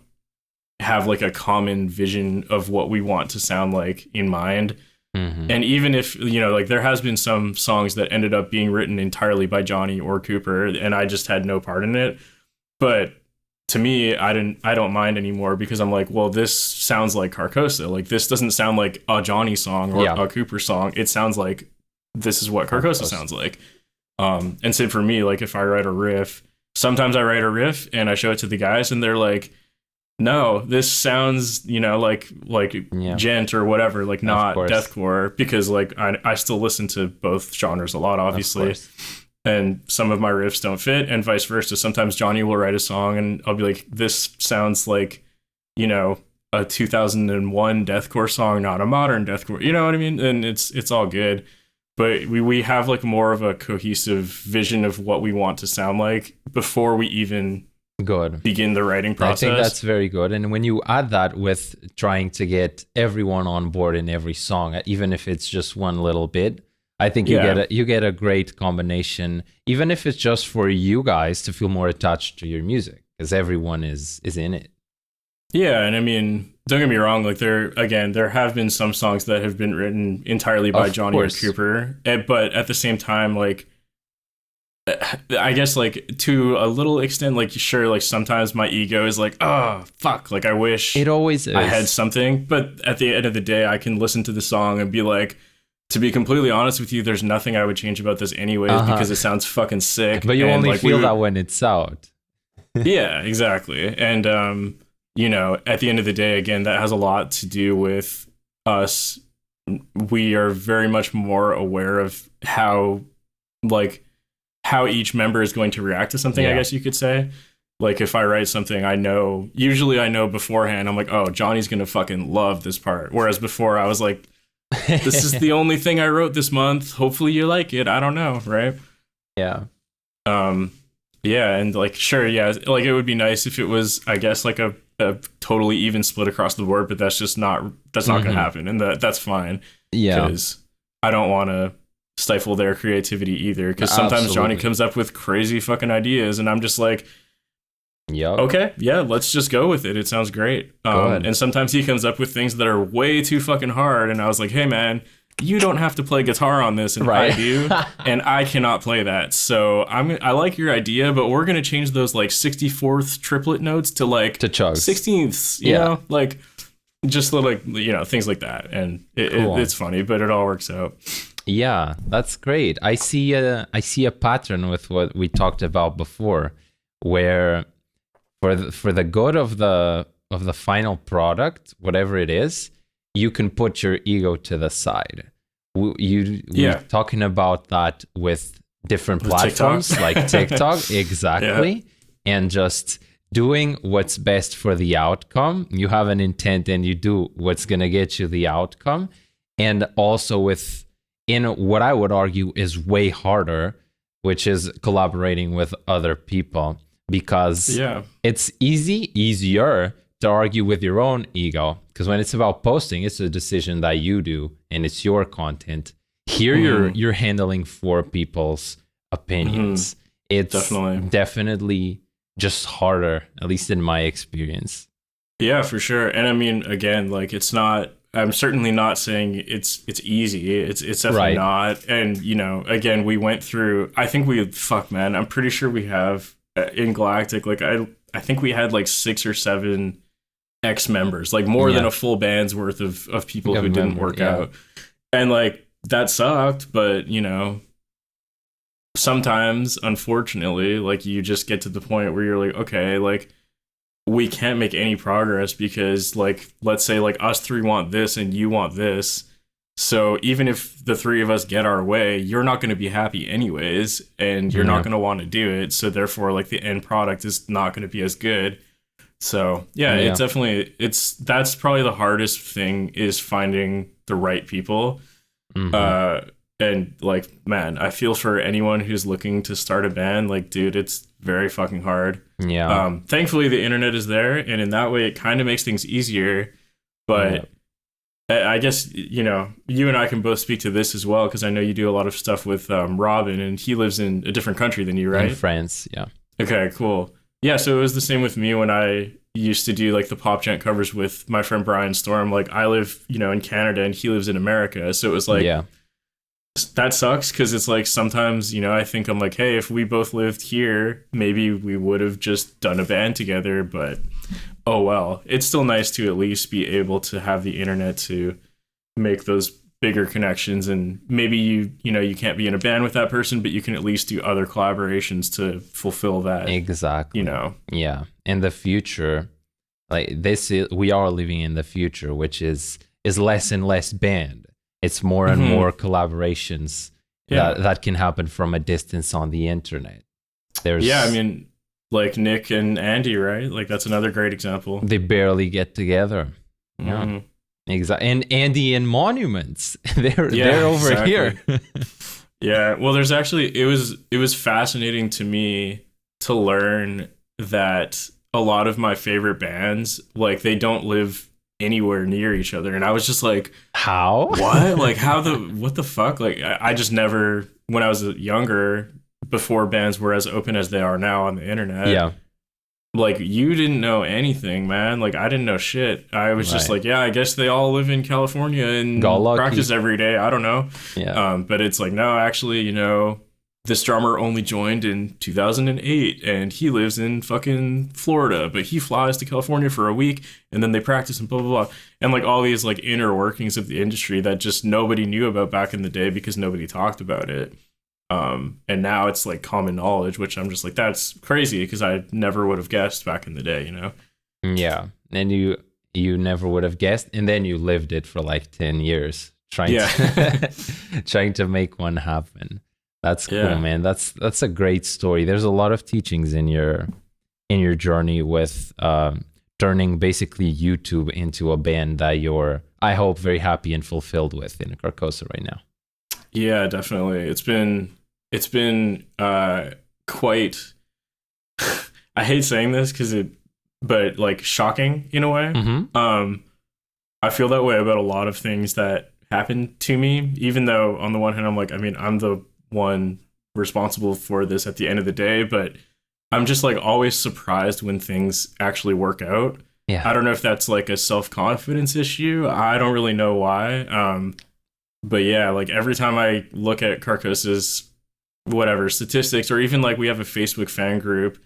have like a common vision of what we want to sound like in mind. And even if, you know, like, there has been some songs that ended up being written entirely by Johnny or Cooper, and I just had no part in it. But to me, I don't mind anymore, because I'm like, well, this sounds like Carcosa. Like, this doesn't sound like a Johnny song or a Cooper song. It sounds like this is what Carcosa sounds like. And so for me, like, if I write a riff, sometimes I write a riff and I show it to the guys and they're like, no, this sounds, you know, like gent or whatever, like not deathcore, because like I still listen to both genres a lot, obviously. And some of my riffs don't fit, and vice versa. Sometimes Johnny will write a song and I'll be like, this sounds like, you know, a 2001 deathcore song, not a modern deathcore. You know what I mean? And it's all good. But we have like more of a cohesive vision of what we want to sound like before we even begin the writing process. I think that's very good. And when you add that with trying to get everyone on board in every song, even if it's just one little bit, I think you get a great combination, even if it's just for you guys to feel more attached to your music, because everyone is in it. Yeah, and I mean, don't get me wrong, like there have been some songs that have been written entirely by Johnny or Cooper, but at the same time, like, I guess, like, to a little extent, like, sure, like, sometimes my ego is like, oh, fuck, like, I wish it always is. I had something, but at the end of the day, I can listen to the song and be like, to be completely honest with you, there's nothing I would change about this anyways, because it sounds fucking sick. But you only feel that when it's out. Yeah, exactly. And, you know, at the end of the day, again, that has a lot to do with us. We are very much more aware of how each member is going to react to something, I guess you could say. Like, if I write something, usually I know beforehand, I'm like, oh, Johnny's going to fucking love this part. Whereas before I was like, this is the only thing I wrote this month. Hopefully you like it. I don't know. Right. Yeah. Yeah. And like, sure. Yeah. Like, it would be nice if it was, I guess, like a totally even split across the board, but that's not going to happen. And that's fine. Yeah. Because I don't want to stifle their creativity either, because sometimes Johnny comes up with crazy fucking ideas and I'm just like, okay, yeah, let's just go with it. It sounds great. And sometimes he comes up with things that are way too fucking hard, and I was like, hey man, you don't have to play guitar on this, and I do, and I cannot play that. So I like your idea, but we're gonna change those like 64th triplet notes to like to chugs. 16ths, you know, like just like, you know, things like that. And it's funny, but it all works out. Yeah, that's great. I see a pattern with what we talked about before, where for the good of the final product, whatever it is, you can put your ego to the side. We're talking about that with different platforms TikTok. Like TikTok, exactly, and just doing what's best for the outcome. You have an intent and you do what's gonna get you the outcome, and also in what I would argue is way harder, which is collaborating with other people, because it's easier to argue with your own ego, because when it's about posting, it's a decision that you do and it's your content. Here you're handling 4 people's opinions. It's definitely just harder, at least in my experience. Yeah, for sure. And I mean, again, like, I'm certainly not saying it's easy. It's definitely not. And, you know, again, we went through, I think I'm pretty sure we have in Galactic, like I think we had like 6 or 7 ex-members, like more than a full band's worth of people who didn't work out. And like, that sucked, but you know, sometimes, unfortunately, like, you just get to the point where you're like, okay, like, we can't make any progress because, like, let's say like us 3 want this and you want this. So even if the 3 of us get our way, you're not going to be happy anyways, and you're not going to want to do it. So therefore, like, the end product is not going to be as good. So it's definitely, that's probably the hardest thing, is finding the right people. And like, man, I feel for anyone who's looking to start a band. Like, dude, it's very fucking hard. Thankfully the internet is there, and in that way it kind of makes things easier. But I guess, you know, you and I can both speak to this as well, because I know you do a lot of stuff with Robin, and he lives in a different country than you, right? In France, yeah. Okay, cool. Yeah, so it was the same with me when I used to do like the pop gent covers with my friend Brian Storm. Like, I live, you know, in Canada and he lives in America, so it was like, that sucks, because it's like, sometimes, you know, I think I'm like, hey, if we both lived here, maybe we would have just done a band together. But oh well, it's still nice to at least be able to have the internet to make those bigger connections. And maybe you know, you can't be in a band with that person, but you can at least do other collaborations to fulfill that. Exactly. You know. Yeah. In the future, like, we are living in the future, which is less and less band. It's more and more collaborations that can happen from a distance on the internet. I mean, like Nick and Andy, right? Like, that's another great example. They barely get together. Yeah. Exactly. And Andy and Monuments, they're over here. Yeah. Well, there's actually, it was fascinating to me to learn that a lot of my favorite bands, like, they don't live anywhere near each other. And I was just like, how? What? Like, what the fuck? Like, I just never, when I was younger, before bands were as open as they are now on the internet, like, you didn't know anything, man. Like, I didn't know shit. I was just like, I guess they all live in California and practice every day. I don't know. But it's like, no, actually, you know, this drummer only joined in 2008 and he lives in fucking Florida, but he flies to California for a week and then they practice and blah, blah, blah. And like, all these like inner workings of the industry that just nobody knew about back in the day because nobody talked about it. And now it's like common knowledge, which I'm just like, that's crazy, because I never would have guessed back in the day, you know? Yeah. And you never would have guessed. And then you lived it for like 10 years trying to make one happen. That's cool, man. That's a great story. There's a lot of teachings in your journey with turning basically YouTube into a band that you're, I hope, very happy and fulfilled with in CARCOSA right now. Yeah, definitely. It's been quite, I hate saying this but like shocking in a way. I feel that way about a lot of things that happen to me, even though on the one hand I'm like, I mean, I'm the one responsible for this at the end of the day, but I'm just like always surprised when things actually work out. Yeah. I don't know if that's like a self-confidence issue. I don't really know why. But yeah, like every time I look at CARCOSA's whatever statistics, or even like we have a Facebook fan group,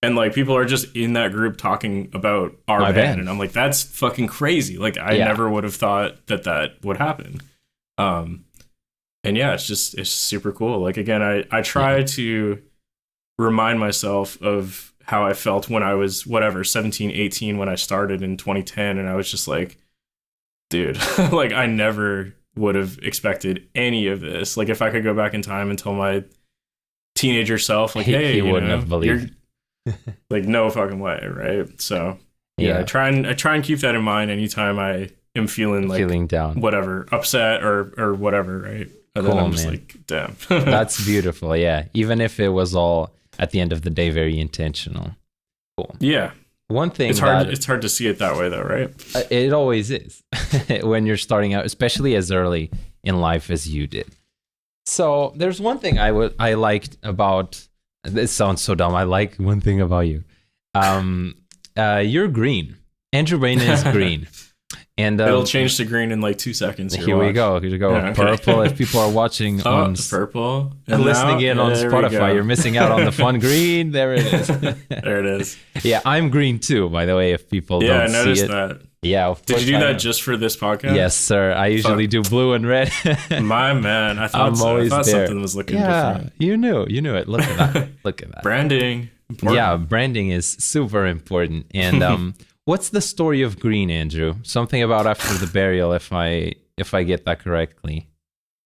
and like people are just in that group talking about our band, and I'm like, that's fucking crazy. Like I never would have thought that that would happen. And yeah, it's super cool. Like again, I try to remind myself of how I felt when I was 17, 18 when I started in 2010, and I was just like, dude, like I never would have expected any of this. Like if I could go back in time and tell my teenager self, like, hey, he wouldn't have believed. Like no fucking way, right? So yeah, I try and keep that in mind anytime I am feeling down, whatever, upset or whatever, right? And cool, then I'm just man. like, damn. That's beautiful. Yeah, even if it was all at the end of the day very intentional. Cool. Yeah. One thing it's hard to see it that way though, right? It always is when you're starting out, especially as early in life as you did. So there's one thing I liked about this. Sounds so dumb. I like one thing about you. You're green. Andrew Baena is green. And it'll change to green in like 2 seconds. Here we go. Yeah, okay. Purple. If people are watching on purple and listening in on Spotify, you're missing out on the fun. Green. There it is. There it is. Yeah, I'm green too. By the way, if people don't see it. Yeah, I noticed that. Yeah. Did you do that just for this podcast? Yes, sir. I usually do blue and red. My man, I thought something was looking different. You knew it. Look at that. Look at that. Branding. Important. Yeah, branding is super important. And what's the story of green, Andrew? Something about after the burial, if I get that correctly.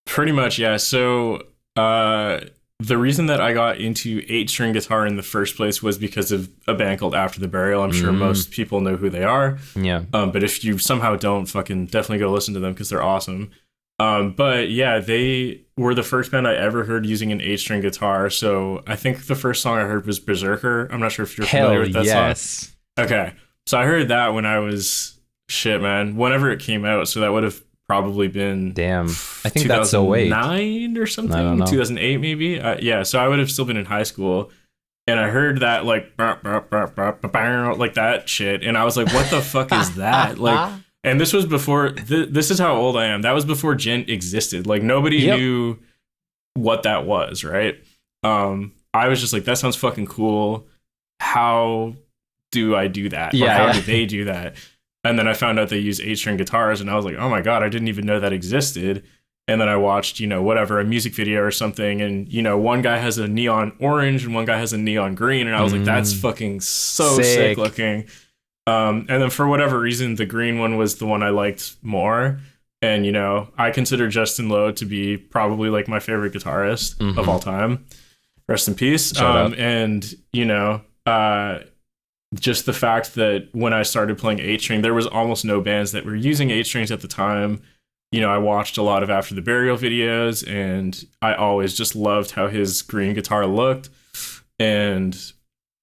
Pretty much, yeah. So the reason that I got into 8-string guitar in the first place was because of a band called After the Burial. I'm sure most people know who they are. Yeah. But if you somehow don't, fucking definitely go listen to them because they're awesome. But yeah, they were the first band I ever heard using an 8-string guitar. So I think the first song I heard was Berserker. I'm not sure if you're familiar with that song. Okay. So I heard that when I was whenever it came out. So that would have probably been I think that's so late. 2009 or something. I don't know. 2008 maybe. Yeah. So I would have still been in high school, and I heard that like that shit, and I was like, what the fuck is that? Like, and this was before. This is how old I am. That was before Gent existed. Like nobody knew what that was, right? I was just like, that sounds fucking cool. How do I do that? Yeah. Or how do they do that? And then I found out they use 8-string guitars, and I was like, oh my God, I didn't even know that existed. And then I watched, a music video or something, and, one guy has a neon orange and one guy has a neon green, and I was like, that's fucking so sick looking. And then for whatever reason, the green one was the one I liked more. And, I consider Justin Lowe to be probably like my favorite guitarist of all time. Rest in peace. Just the fact that when I started playing 8-string, there was almost no bands that were using 8-strings at the time. I watched a lot of After the Burial videos, and I always just loved how his green guitar looked. And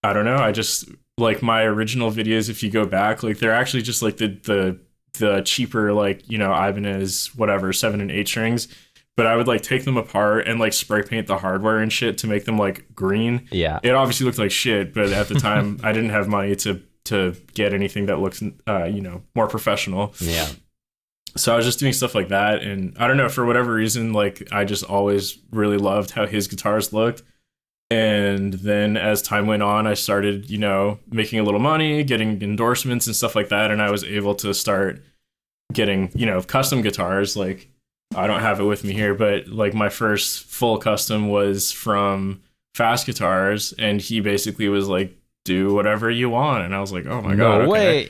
I don't know, I just like my original videos, if you go back, like they're actually just like the cheaper, like, Ibanez, whatever, 7 and 8 strings. But I would like take them apart and like spray paint the hardware and shit to make them like green. Yeah. It obviously looked like shit, but at the time I didn't have money to get anything that looks, more professional. Yeah. So I was just doing stuff like that. And I don't know, for whatever reason, like I just always really loved how his guitars looked. And then as time went on, I started, making a little money, getting endorsements and stuff like that. And I was able to start getting, custom guitars. Like, I don't have it with me here, but like my first full custom was from Fast Guitars, and he basically was like, do whatever you want. And I was like, oh my God. No way.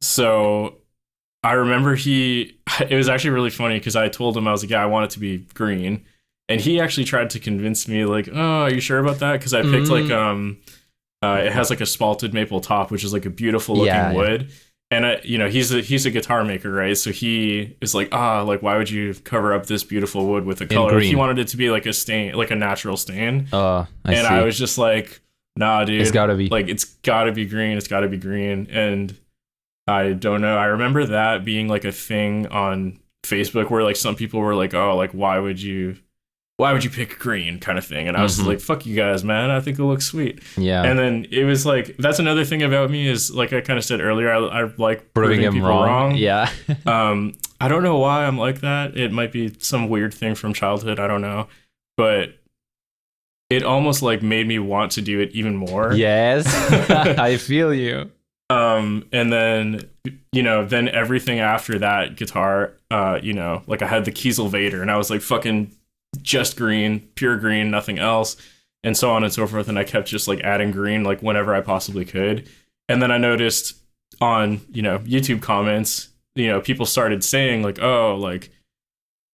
So I remember it was actually really funny because I told him, I was like, yeah, I want it to be green. And he actually tried to convince me like, oh, are you sure about that? Because I picked like, it has like a spalted maple top, which is like a beautiful looking wood. And he's a guitar maker, right? So he is like, like why would you cover up this beautiful wood with a color? He wanted it to be like a stain, like a natural stain. I was just like, nah, dude, it's gotta be like, it's gotta be green. It's gotta be green. And I don't know. I remember that being like a thing on Facebook where like some people were like, oh, like why would you pick green kind of thing? And I was like, fuck you guys, man. I think it looks sweet. Yeah. And then it was like, that's another thing about me is like I kind of said earlier, I like Proving people wrong. Yeah. I don't know why I'm like that. It might be some weird thing from childhood. I don't know. But it almost like made me want to do it even more. Yes. I feel you. And then, you know, then everything after that guitar, you know, like I had the Kiesel Vader and I was like fucking just green, pure green, nothing else, and so on and so forth. And I kept just like adding green like whenever I possibly could. And then I noticed on, you know, YouTube comments, you know, people started saying like, oh, like,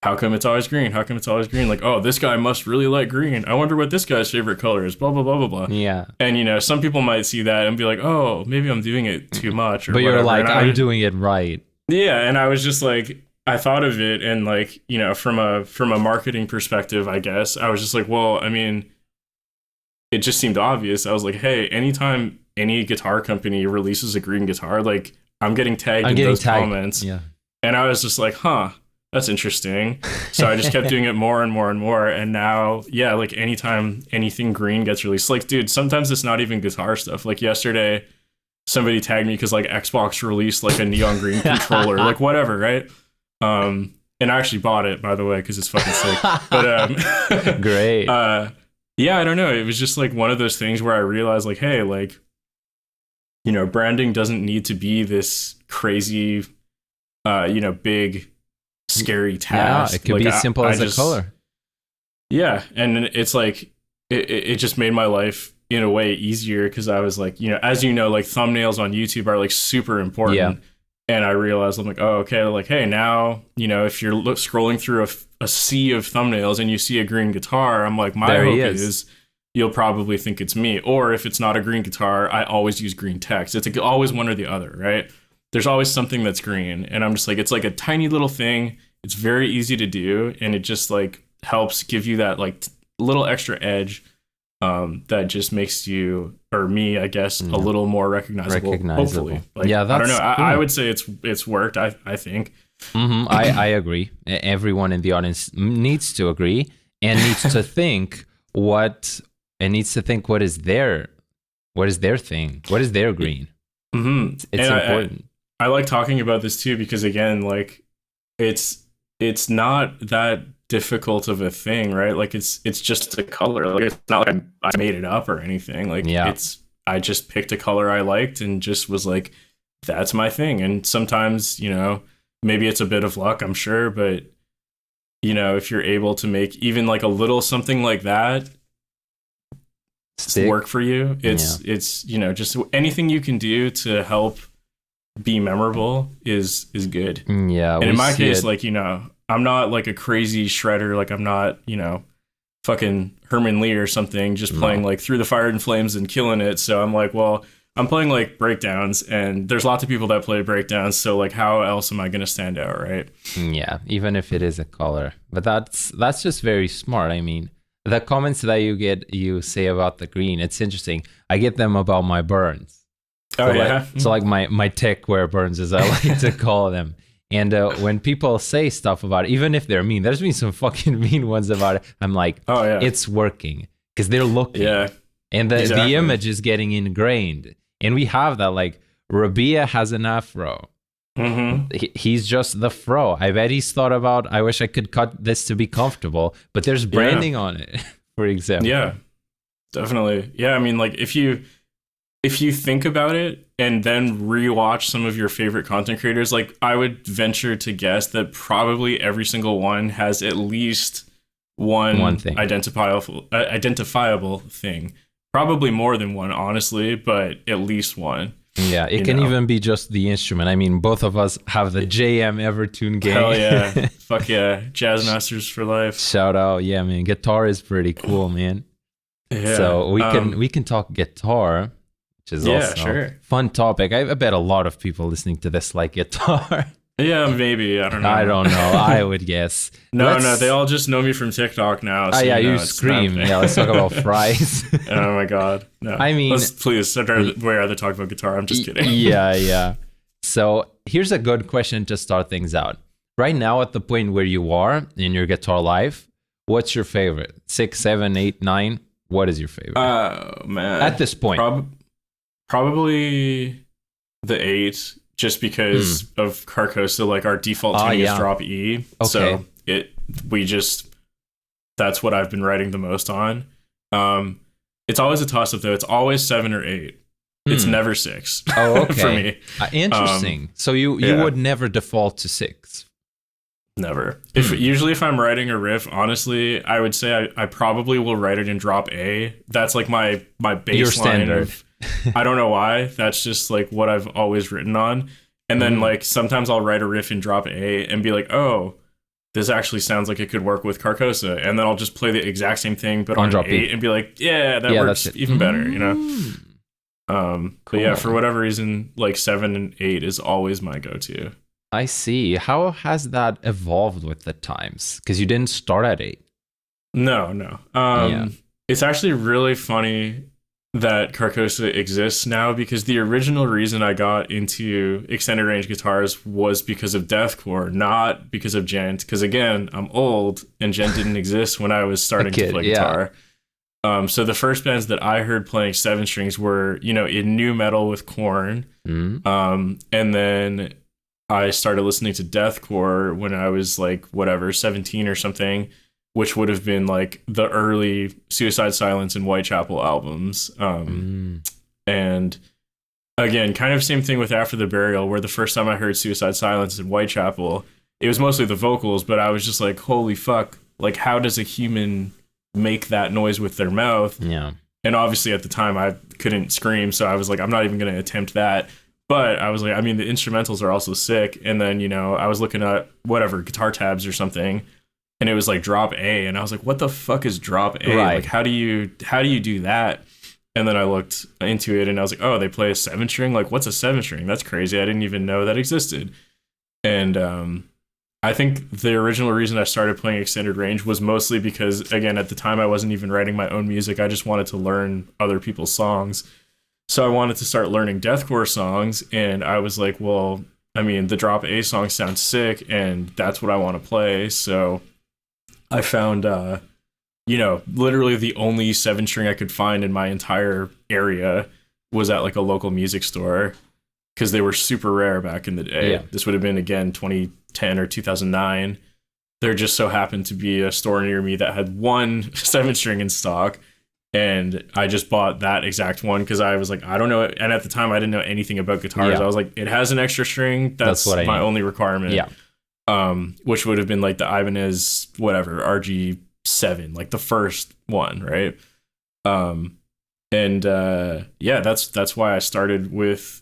how come it's always green? How come it's always green? Like, oh, this guy must really like green. I wonder what this guy's favorite color is, blah, blah, blah, blah, blah. Yeah. And, you know, some people might see that and be like, oh, maybe I'm doing it too much. Or but whatever. You're like, I'm doing it right. Yeah. And I was just like, I thought of it and like, you know, from a marketing perspective, I guess, I was just like, well, I mean, it just seemed obvious. I was like, hey, anytime any guitar company releases a green guitar, like I'm getting tagged in those comments. Yeah. And I was just like, huh. That's interesting. So I just kept doing it more and more and more. And now, yeah, like anytime anything green gets released, like, dude, sometimes it's not even guitar stuff. Like yesterday, somebody tagged me because like Xbox released like a neon green controller, like whatever, right? And I actually bought it, by the way, because it's fucking sick. But great. Yeah, I don't know. It was just like one of those things where I realized like, hey, like, you know, branding doesn't need to be this crazy, you know, big, scary task. Yeah, it could be as simple as a color. Yeah, and it's like it just made my life in a way easier because I was like, you know, as you know, like thumbnails on YouTube are like super important. Yeah. And I realized I'm like, oh, okay, like, hey, now, you know, if you're scrolling through a sea of thumbnails and you see a green guitar, I'm like, my hope is you'll probably think it's me. Or if it's not a green guitar, I always use green text. It's always one or the other, right? There's always something that's green. And I'm just like, it's like a tiny little thing. It's very easy to do. And it just like helps give you that like little extra edge that just makes you, or me, I guess, a little more recognizable. Hopefully. Like, yeah, that's I don't know. cool. I would say it's worked, I think. I agree. Everyone in the audience needs to agree and needs to think what is their thing? What is their green? It's important. I like talking about this too because again, like it's not that difficult of a thing, right? Like it's just a color. Like it's not like I made it up or anything. Like I just picked a color I liked and just was like, that's my thing. And sometimes, you know, maybe it's a bit of luck, I'm sure, but you know, if you're able to make even like a little something like that work for you, it's you know, just anything you can do to help be memorable is good. Yeah. And in my case, like, you know, I'm not like a crazy shredder. Like I'm not, you know, fucking Herman Lee or something, just playing like Through the Fire and Flames and killing it. So I'm like, well, I'm playing like breakdowns and there's lots of people that play breakdowns. So like, how else am I going to stand out? Right. Yeah. Even if it is a color, but that's just very smart. I mean, the comments that you say about the green, it's interesting. I get them about my burns. So like my tech wear burns, as I like to call them. And when people say stuff about it, even if they're mean, there's been some fucking mean ones about it. I'm like, oh yeah, it's working because they're looking. Yeah. And the image is getting ingrained. And we have that, like Rabia has an afro. He's just the fro. I bet he's thought about, I wish I could cut this to be comfortable, but there's branding on it, for example. Yeah, definitely. Yeah, I mean, like if you think about it and then rewatch some of your favorite content creators, like I would venture to guess that probably every single one has at least one thing. identifiable thing. Probably more than one, honestly, but at least one. Yeah, it can even be just the instrument. I mean, both of us have the JM Evertune game. Hell yeah. Fuck yeah. Jazz Masters for life. Shout out. Yeah, man. Guitar is pretty cool, man. Yeah. So we can talk guitar, which is also a fun topic. I bet a lot of people listening to this like guitar. Yeah, maybe. I don't know. I would guess. No, they all just know me from TikTok now. So you scream. Yeah, let's talk about fries. Oh my god. No. I mean, please, I'd rather talk about guitar. I'm just kidding. Yeah. So here's a good question to start things out. Right now, at the point where you are in your guitar life, what's your favorite? 6, 7, 8, 9? What is your favorite? Oh man. At this point. Probably the 8, just because of CARCOSA. Like our default tuning is drop E. Okay. So that's what I've been writing the most on. It's always a toss up though. It's always 7 or 8. It's never 6. Oh, okay. For me. Interesting. So you would never default to 6. Never. Usually if I'm writing a riff, honestly, I would say I probably will write it in drop A. That's like my baseline. Your standard. I don't know why. That's just like what I've always written on. And then like sometimes I'll write a riff in drop A and be like, oh, this actually sounds like it could work with CARCOSA. And then I'll just play the exact same thing, but on drop 8 and be like, yeah, that works even better, you know? Cool. But yeah, for whatever reason, like 7 and 8 is always my go-to. I see. How has that evolved with the times? Because you didn't start at 8. No. It's actually really funny that CARCOSA exists now, because the original reason I got into extended range guitars was because of deathcore, not because of gent. Because again, I'm old and gent didn't exist when I was starting to play guitar. So the first bands that I heard playing 7 strings were, in nu metal with Korn. And then I started listening to deathcore when I was like, 17 or something, which would have been like the early Suicide Silence and Whitechapel albums. And again, kind of same thing with After the Burial, where the first time I heard Suicide Silence and Whitechapel, it was mostly the vocals, but I was just like, holy fuck, like how does a human make that noise with their mouth? Yeah. And obviously at the time I couldn't scream, so I was like, I'm not even going to attempt that. But I was like, I mean, the instrumentals are also sick. And then, I was looking at guitar tabs or something, and it was like drop A, and I was like, what the fuck is drop A? Right. Like, how do you do that? And then I looked into it and I was like, oh, they play a 7 string? Like, what's a 7 string? That's crazy. I didn't even know that existed. And I think the original reason I started playing extended range was mostly because, again, at the time I wasn't even writing my own music. I just wanted to learn other people's songs. So I wanted to start learning deathcore songs, and I was like, well, I mean, the drop A song sounds sick, and that's what I want to play. So I found, literally the only 7 string I could find in my entire area was at like a local music store, because they were super rare back in the day. Yeah. This would have been, again, 2010 or 2009. There just so happened to be a store near me that had one 7 string in stock. And I just bought that exact one because I was like, I don't know. And at the time, I didn't know anything about guitars. I was like, it has an extra string. That's what my only requirement. Yeah. Which would have been like the Ibanez, RG7, like the first one, right? That's why I started with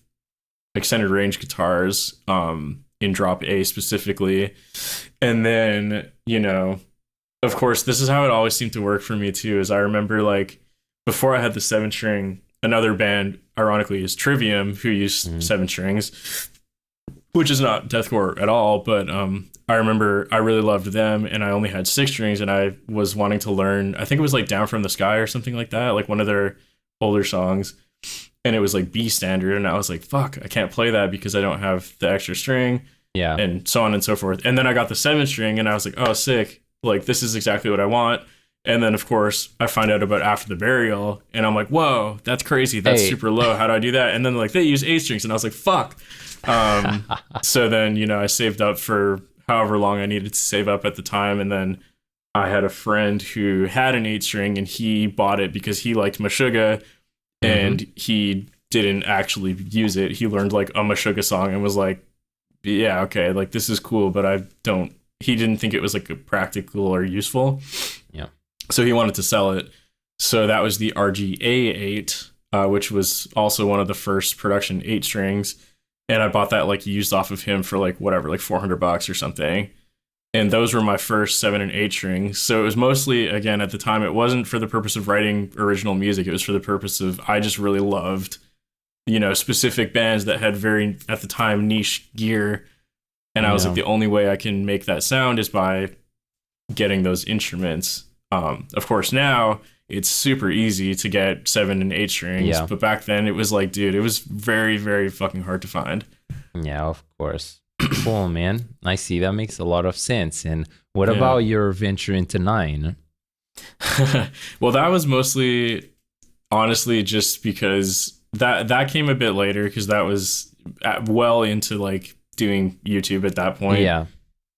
extended range guitars in drop A specifically. And then, of course, this is how it always seemed to work for me too, is I remember like before I had the 7 string, another band, ironically, is Trivium, who used 7 strings, which is not deathcore at all. But I remember I really loved them, and I only had 6 strings, and I was wanting to learn, I think it was like Down from the Sky or something like that, like one of their older songs. And it was like B standard, and I was like, fuck, I can't play that because I don't have the extra string. Yeah. And so on and so forth. And then I got the 7 string, and I was like, oh, sick. Like, this is exactly what I want. And then, of course, I find out about After the Burial, and I'm like, whoa, that's crazy. That's super low. How do I do that? And then, like, they use 8 strings, and I was like, fuck. So then, I saved up for however long I needed to save up at the time. And then I had a friend who had an 8 string, and he bought it because he liked Meshuggah, and he didn't actually use it. He learned, like, a Meshuggah song and was like, yeah, okay, like, this is cool, but he didn't think it was, like, practical or useful. Yeah. So he wanted to sell it. So that was the RGA8, which was also one of the first production 8 strings. And I bought that like used off of him for like $400 or something. And those were my first 7 and 8 strings. So it was mostly, again, at the time, it wasn't for the purpose of writing original music. It was for the purpose of, I just really loved, specific bands that had very, at the time, niche gear. And I was like, the only way I can make that sound is by getting those instruments. Of course, now it's super easy to get 7 and 8 strings, but back then it was like, dude, it was very, very fucking hard to find. Yeah, of course. Cool, man. I see. That makes a lot of sense. And what Yeah. about your venture into Nine? Well, that was mostly honestly just because that came a bit later, because that was well into like doing YouTube at that point. Yeah.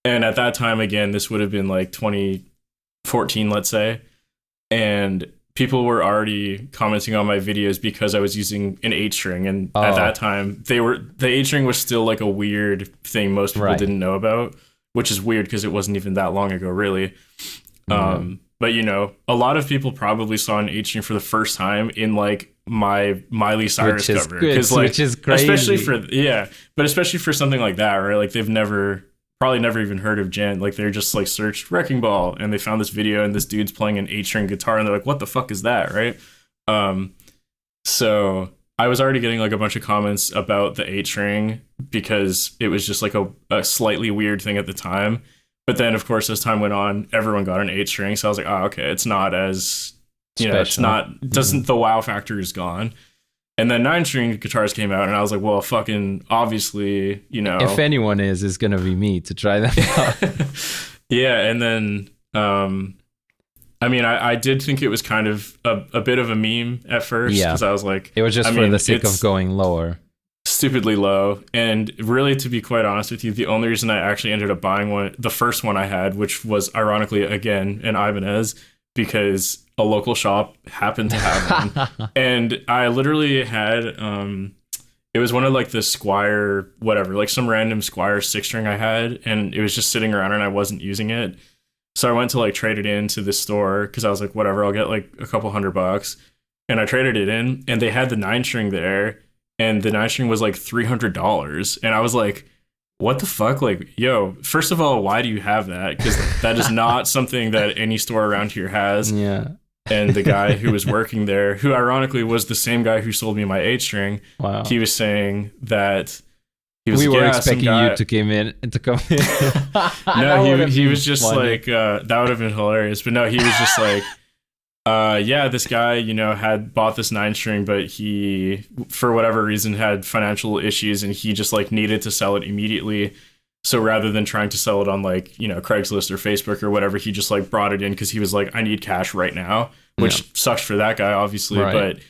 And at that time, again, this would have been like 2014, let's say. And people were already commenting on my videos because I was using an 8-string. And at that time, the 8-string was still like a weird thing most people didn't know about, which is weird because it wasn't even that long ago, really. But, you know, a lot of people probably saw an 8-string for the first time in like my Miley Cyrus cover. Like, which is crazy. Especially for something like that, right? Like they've probably never even heard of Gent. Like they're just like searched Wrecking Ball and they found this video and this dude's playing an 8-string guitar and they're like, what the fuck is that, right? So I was already getting like a bunch of comments about the 8-string because it was just like a slightly weird thing at the time. But then, of course, as time went on, everyone got an 8-string. So I was like, oh, okay, it's not as, you know, it's not, doesn't, the wow factor is gone. And then 9-string guitars came out, and I was like, well, fucking obviously, you know. If anyone is going to be me to try them out. Yeah, and then, I mean, I did think it was kind of a bit of a meme at first, because I was like... It was just for the sake of going lower. Stupidly low. And really, to be quite honest with you, the only reason I actually ended up buying one, the first one I had, which was ironically, again, an Ibanez, because a local shop happened to have one. And I literally had, it was one of like the Squier, whatever, like some random Squier 6-string I had, and it was just sitting around and I wasn't using it. So I went to like trade it into the store because I was like, whatever, I'll get like a couple $100. And I traded it in, and they had the 9-string there, and the 9-string was like $300. And I was like, what the fuck? Like, yo, first of all, why do you have that? Because that is not something that any store around here has. Yeah. And the guy who was working there, who ironically was the same guy who sold me my 8-string, wow. He was saying that we were expecting you to come in. No, he was just funny. Like, that would have been hilarious. But no, he was just like, yeah, this guy, you know, had bought this 9-string, but he, for whatever reason, had financial issues, and he just like needed to sell it immediately. So rather than trying to sell it on like, you know, Craigslist or Facebook or whatever, he just like brought it in because he was like, I need cash right now, which sucks for that guy, obviously. Right. But,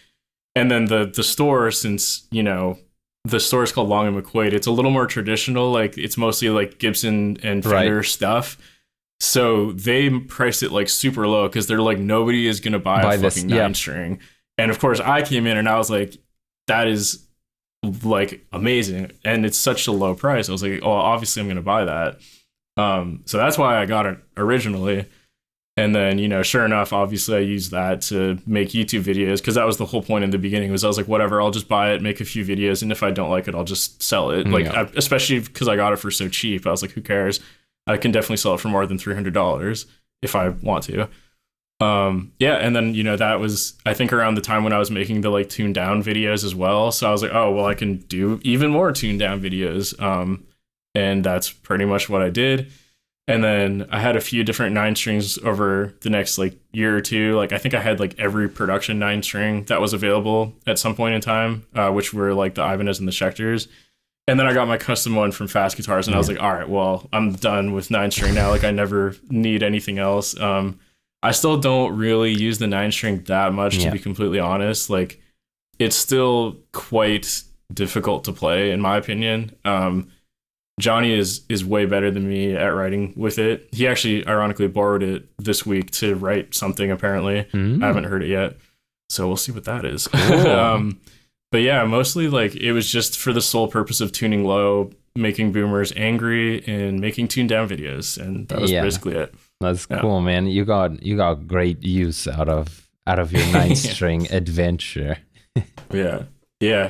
and then the store, since, you know, the store is called Long and McQuaid, it's a little more traditional. Like it's mostly like Gibson and Fender stuff. So they priced it like super low because they're like, nobody is going to buy a fucking 9-string. And of course I came in and I was like, that is like amazing. And it's such a low price. I was like, oh, obviously I'm going to buy that. So that's why I got it originally. And then, you know, sure enough, obviously I used that to make YouTube videos because that was the whole point in the beginning was I was like, whatever, I'll just buy it, make a few videos. And if I don't like it, I'll just sell it. Like, especially because I got it for so cheap. I was like, who cares? I can definitely sell it for more than $300 if I want to. Yeah, and then, you know, that was, I think, around the time when I was making the, like, tuned down videos as well. So I was like, oh, well, I can do even more tuned down videos. And that's pretty much what I did. And then I had a few different 9-strings over the next, like, year or two. Like, I think I had, like, every production 9-string that was available at some point in time, which were, like, the Ibanez and the Schecters. And then I got my custom one from Fast Guitars, and I was like, all right, well, I'm done with 9-string now. Like, I never need anything else. I still don't really use the 9-string that much, to be completely honest. Like, it's still quite difficult to play, in my opinion. Johnny is way better than me at writing with it. He actually, ironically, borrowed it this week to write something, apparently. I haven't heard it yet, so we'll see what that is. Cool. But yeah, mostly like it was just for the sole purpose of tuning low, making boomers angry, and making tuned down videos, and that was basically it. That's cool, man. You got great use out of your 9-string adventure. Yeah,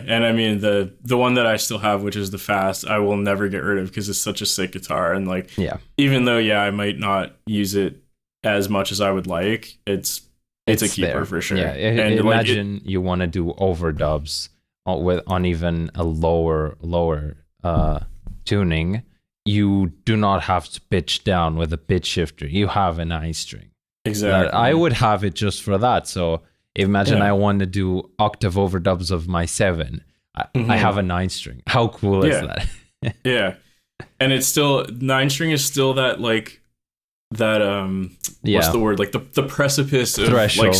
and I mean the one that I still have, which is the Fast, I will never get rid of because it's such a sick guitar, and like even though I might not use it as much as I would like, it's a keeper there. For sure. Yeah, and imagine you want to do overdubs on even a lower tuning. You do not have to pitch down with a pitch shifter. You have a 9-string. Exactly. I would have it just for that. So imagine I want to do octave overdubs of my 7. I have a 9-string. How cool is that? Yeah. And it's still 9 string is still that like that what's the word, like the precipice of threshold. like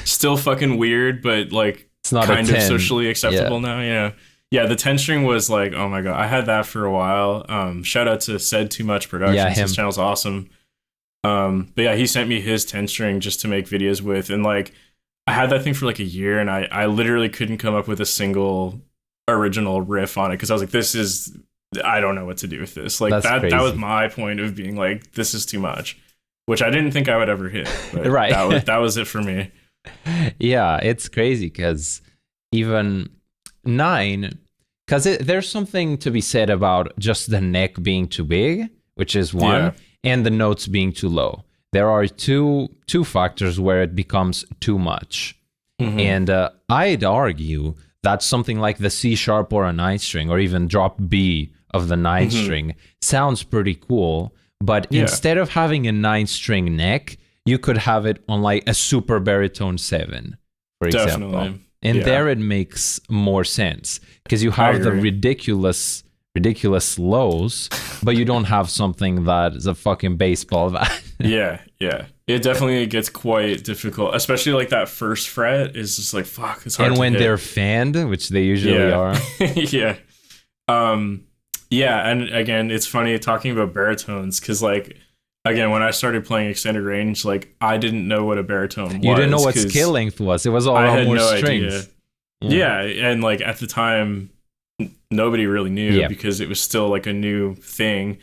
still fucking weird, but like It's not kind a of 10. socially acceptable now. Yeah, the 10 string was like, oh my god, I had that for a while. Shout out to Said Too Much Productions. Yeah, him. His channel's awesome. But yeah, he sent me his 10 string just to make videos with, and like I had that thing for like a year, and I literally couldn't come up with a single original riff on it because I was like, I don't know what to do with this. Like that was my point of being like, this is too much, which I didn't think I would ever hit. But right. that was it for me. Yeah, it's crazy because even 9, because there's something to be said about just the neck being too big, which is one, and the notes being too low. There are two factors where it becomes too much. Mm-hmm. And I'd argue that something like the C sharp or a 9 string, or even drop B of the 9 string, sounds pretty cool. But instead of having a 9 string neck, you could have it on like a super baritone 7, for example. And there it makes more sense because you have the ridiculous lows, but you don't have something that is a fucking baseball bat. Yeah. It definitely gets quite difficult, especially like that first fret is just like, fuck, it's hard. And to when hit. they're fanned, which they usually are. Yeah. And again, it's funny talking about baritones because like, again, when I started playing extended range, like I didn't know what a baritone was. You didn't know what scale length was. It was all about more strings. Yeah. And like at the time, nobody really knew because it was still like a new thing.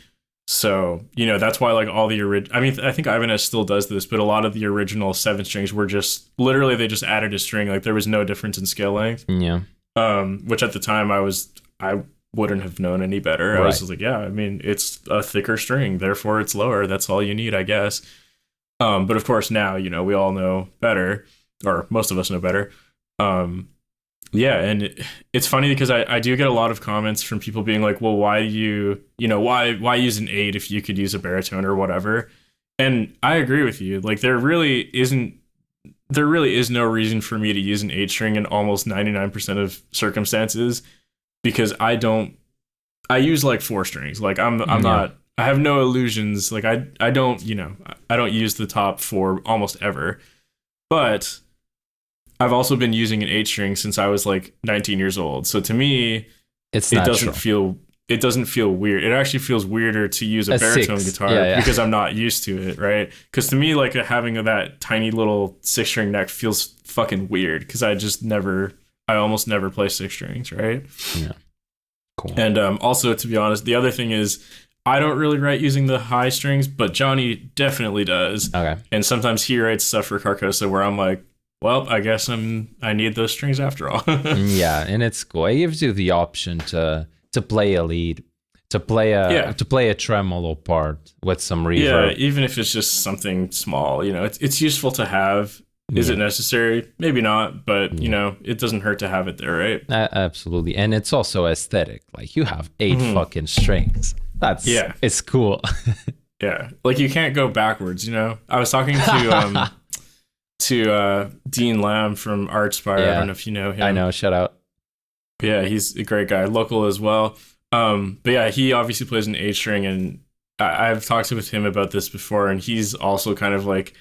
So, that's why like all the I mean, I think Ibanez still does this, but a lot of the original 7 strings were just literally they just added a string. Like there was no difference in scale length. Yeah. Which at the time I wouldn't have known any better. Right. I was just like, yeah, I mean, it's a thicker string, therefore it's lower. That's all you need, I guess. But of course now, we all know better, or most of us know better. Yeah, and it's funny because I do get a lot of comments from people being like, well, why why use an 8 if you could use a baritone or whatever? And I agree with you. Like there really is no reason for me to use an 8 string in almost 99% of circumstances because I use like 4 strings. Like I'm not, I have no illusions. Like I don't use the top 4 almost ever, but I've also been using an 8 string since I was like 19 years old. So to me, it doesn't feel weird. It actually feels weirder to use a baritone guitar because I'm not used to it, right? Because to me, like having that tiny little 6 string neck feels fucking weird because I almost never play 6 strings, right? Yeah. Cool. And also, to be honest, the other thing is I don't really write using the high strings, but Johnny definitely does. Okay. And sometimes he writes stuff for Carcosa where I'm like, well, I guess I need those strings after all. Yeah, and it's cool. It gives you the option to play a lead, to play a tremolo part with some reverb. Yeah, even if it's just something small, it's useful to have. Is it necessary? Maybe not, but it doesn't hurt to have it there, right? Absolutely, and it's also aesthetic. Like you have 8 fucking strings. It's cool. Yeah, like you can't go backwards. I was talking to Dean Lamb from Artspire. I don't know if you know him. I know, shout out. Yeah, he's a great guy, local as well. But yeah, he obviously plays an 8 string, and I've talked with him about this before, and he's also kind of like,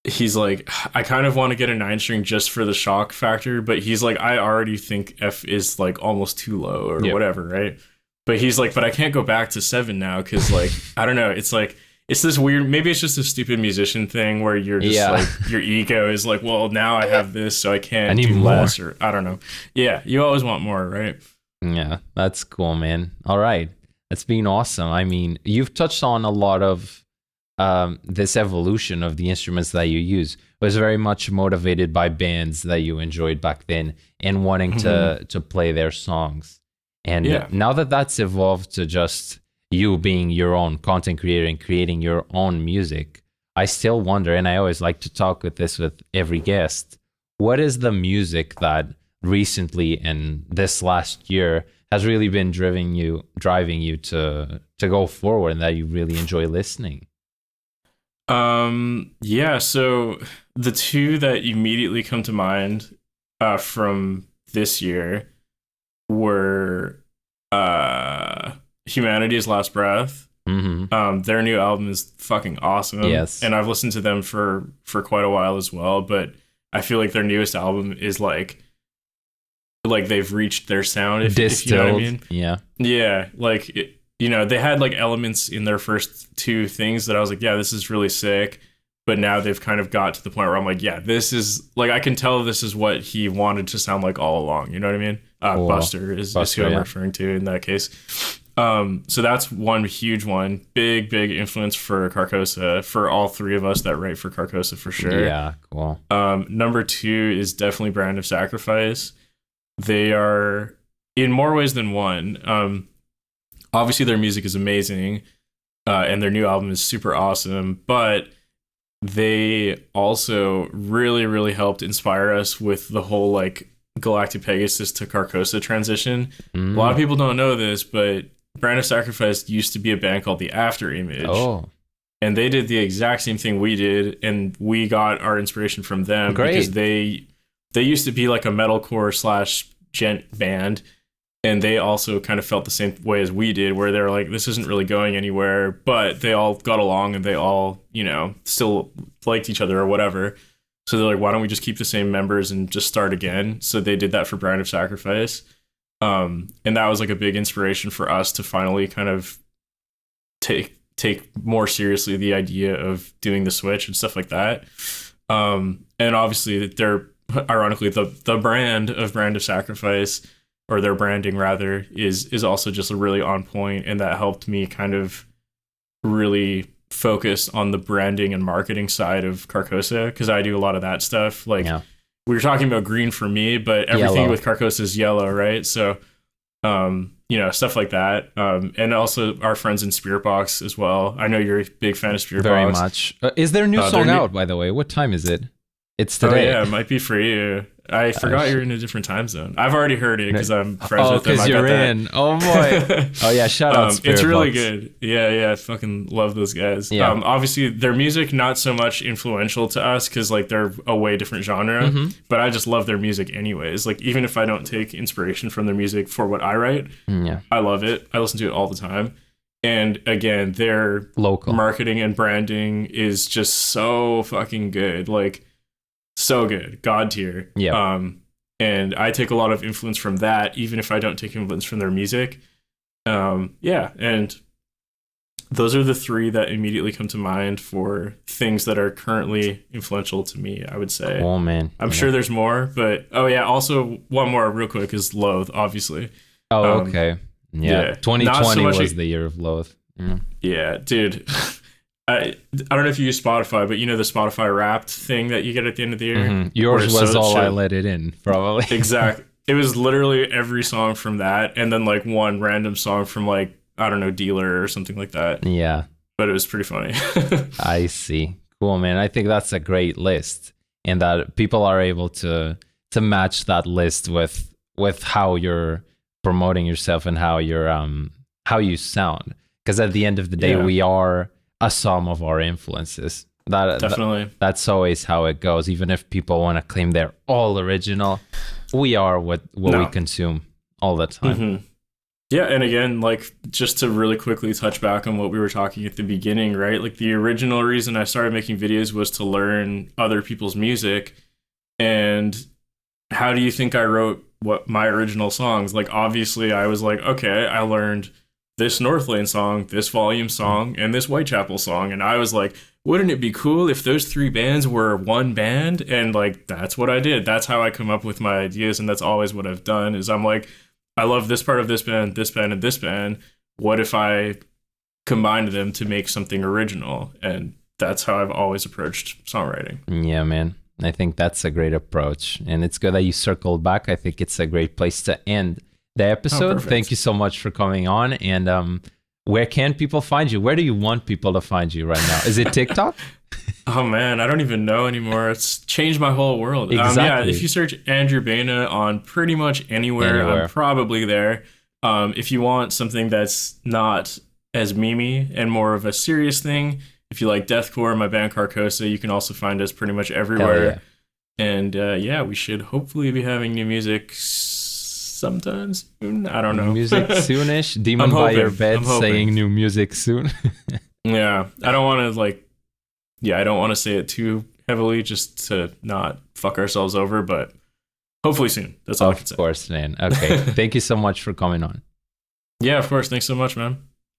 I kind of want to get a 9 string just for the shock factor, but he's like, I already think F is like almost too low or whatever, right? But he's like, but I can't go back to 7 now because like, I don't know, it's like, it's this weird, maybe it's just a stupid musician thing where you're just like, your ego is like, well, now I have this, so I can't do less, or I don't know. Yeah, you always want more, right? Yeah, that's cool, man. All right. That's been awesome. I mean, you've touched on a lot of this evolution of the instruments that you use. It was very much motivated by bands that you enjoyed back then and wanting to play their songs. And now that that's evolved to just you being your own content creator and creating your own music, I still wonder, and I always like to talk with every guest, what is the music that recently and this last year has really been driving you to go forward and that you really enjoy listening? So the 2 that immediately come to mind from this year were Humanity's Last Breath. Their new album is fucking awesome. Yes. And I've listened to them for quite a while as well, but I feel like their newest album is like they've reached their sound, if you know what I mean. Yeah, like they had like elements in their first two things that I was like, yeah, this is really sick, but now they've kind of got to the point where I'm like, yeah, this is like, I can tell this is what he wanted to sound like all along, you know what I mean? Cool. Buster is who I'm referring to in that case. So that's one huge one, big influence for CARCOSA, for all three of us that write for CARCOSA for sure. Yeah, cool. Number two is definitely Brand of Sacrifice. They are in more ways than one. Obviously their music is amazing, and their new album is super awesome, but they also really helped inspire us with the whole like Galactic Pegasus to CARCOSA transition. A lot of people don't know this, but Brand of Sacrifice used to be a band called The After Image. Oh. And they did the exact same thing we did, and we got our inspiration from them. Great. Because they used to be like a metalcore / gent band, and they also kind of felt the same way as we did, where they're like, this isn't really going anywhere, but they all got along and they all, still liked each other or whatever. So they're like, why don't we just keep the same members and just start again? So they did that for Brand of Sacrifice. And that was like a big inspiration for us to finally kind of take more seriously the idea of doing the switch and stuff like that. And obviously they're ironically the brand of Sacrifice, or their branding rather, is also just a really on point, and that helped me kind of really focus on the branding and marketing side of CARCOSA, because I do a lot of that stuff. Like we were talking about green for me, but everything yellow with CARCOSA is yellow, right? So stuff like that. And also our friends in Spiritbox as well. I know you're a big fan of Spiritbox. Very much. Is there a new song out, by the way? What time is it? It's today. Oh, yeah, it might be for you. I forgot you're in a different time zone. I've already heard it because I'm friends with them. Oh, because you're in. Oh, boy. Oh, yeah, shout out Spiritbox. It's really good. Yeah, I fucking love those guys. Yeah. Obviously, their music, not so much influential to us because, like, they're a way different genre, but I just love their music anyways. Like, even if I don't take inspiration from their music for what I write, I love it. I listen to it all the time. And again, their local marketing and branding is just so fucking good. Like, so good, god tier. Yeah. And I take a lot of influence from that, even if I don't take influence from their music. And those are the three that immediately come to mind for things that are currently influential to me, I would say. Oh man, I'm sure there's more, but also one more real quick is Loathe, obviously. Oh, okay. Yeah. 2020 was the year of Loathe. Yeah, dude. I don't know if you use Spotify, but you know the Spotify Wrapped thing that you get at the end of the year? Yours was all I let it in, probably. Exactly. It was literally every song from that, and then like one random song from like, I don't know, Dealer or something like that. Yeah. But it was pretty funny. I see. Cool, man. I think that's a great list, and that people are able to match that list with how you're promoting yourself and how you sound. Because at the end of the day, we are a sum of our influences. Definitely. That's always how it goes. Even if people want to claim they're all original, we are what we consume all the time. Yeah, and again, like, just to really quickly touch back on what we were talking at the beginning, right? Like, the original reason I started making videos was to learn other people's music. And how do you think I wrote my original songs? Like, obviously, I was like, okay, I learned this Northlane song, this Volume song, and this Whitechapel song. And I was like, wouldn't it be cool if those three bands were one band? And like, that's what I did. That's how I come up with my ideas. And that's always what I've done is I'm like, I love this part of this band, and this band. What if I combined them to make something original? And that's how I've always approached songwriting. Yeah, man. I think that's a great approach. And it's good that you circled back. I think it's a great place to end the episode. Thank you so much for coming on. And where can people find you? Where do you want people to find you right now? Is it TikTok? Oh man, I don't even know anymore. It's changed my whole world. Exactly. If you search Andrew Baena on pretty much anywhere, I'm probably there. If you want something that's not as memey and more of a serious thing, if you like deathcore, my band CARCOSA, you can also find us pretty much everywhere. And we should hopefully be having new music sometimes soon. I don't know. Music soonish. Demon by your bed saying new music soon. Yeah, I don't want to I don't want to say it too heavily just to not fuck ourselves over, but hopefully soon. That's all I can say. Of course, man. Okay. Thank you so much for coming on. Yeah, of course. Thanks so much, man.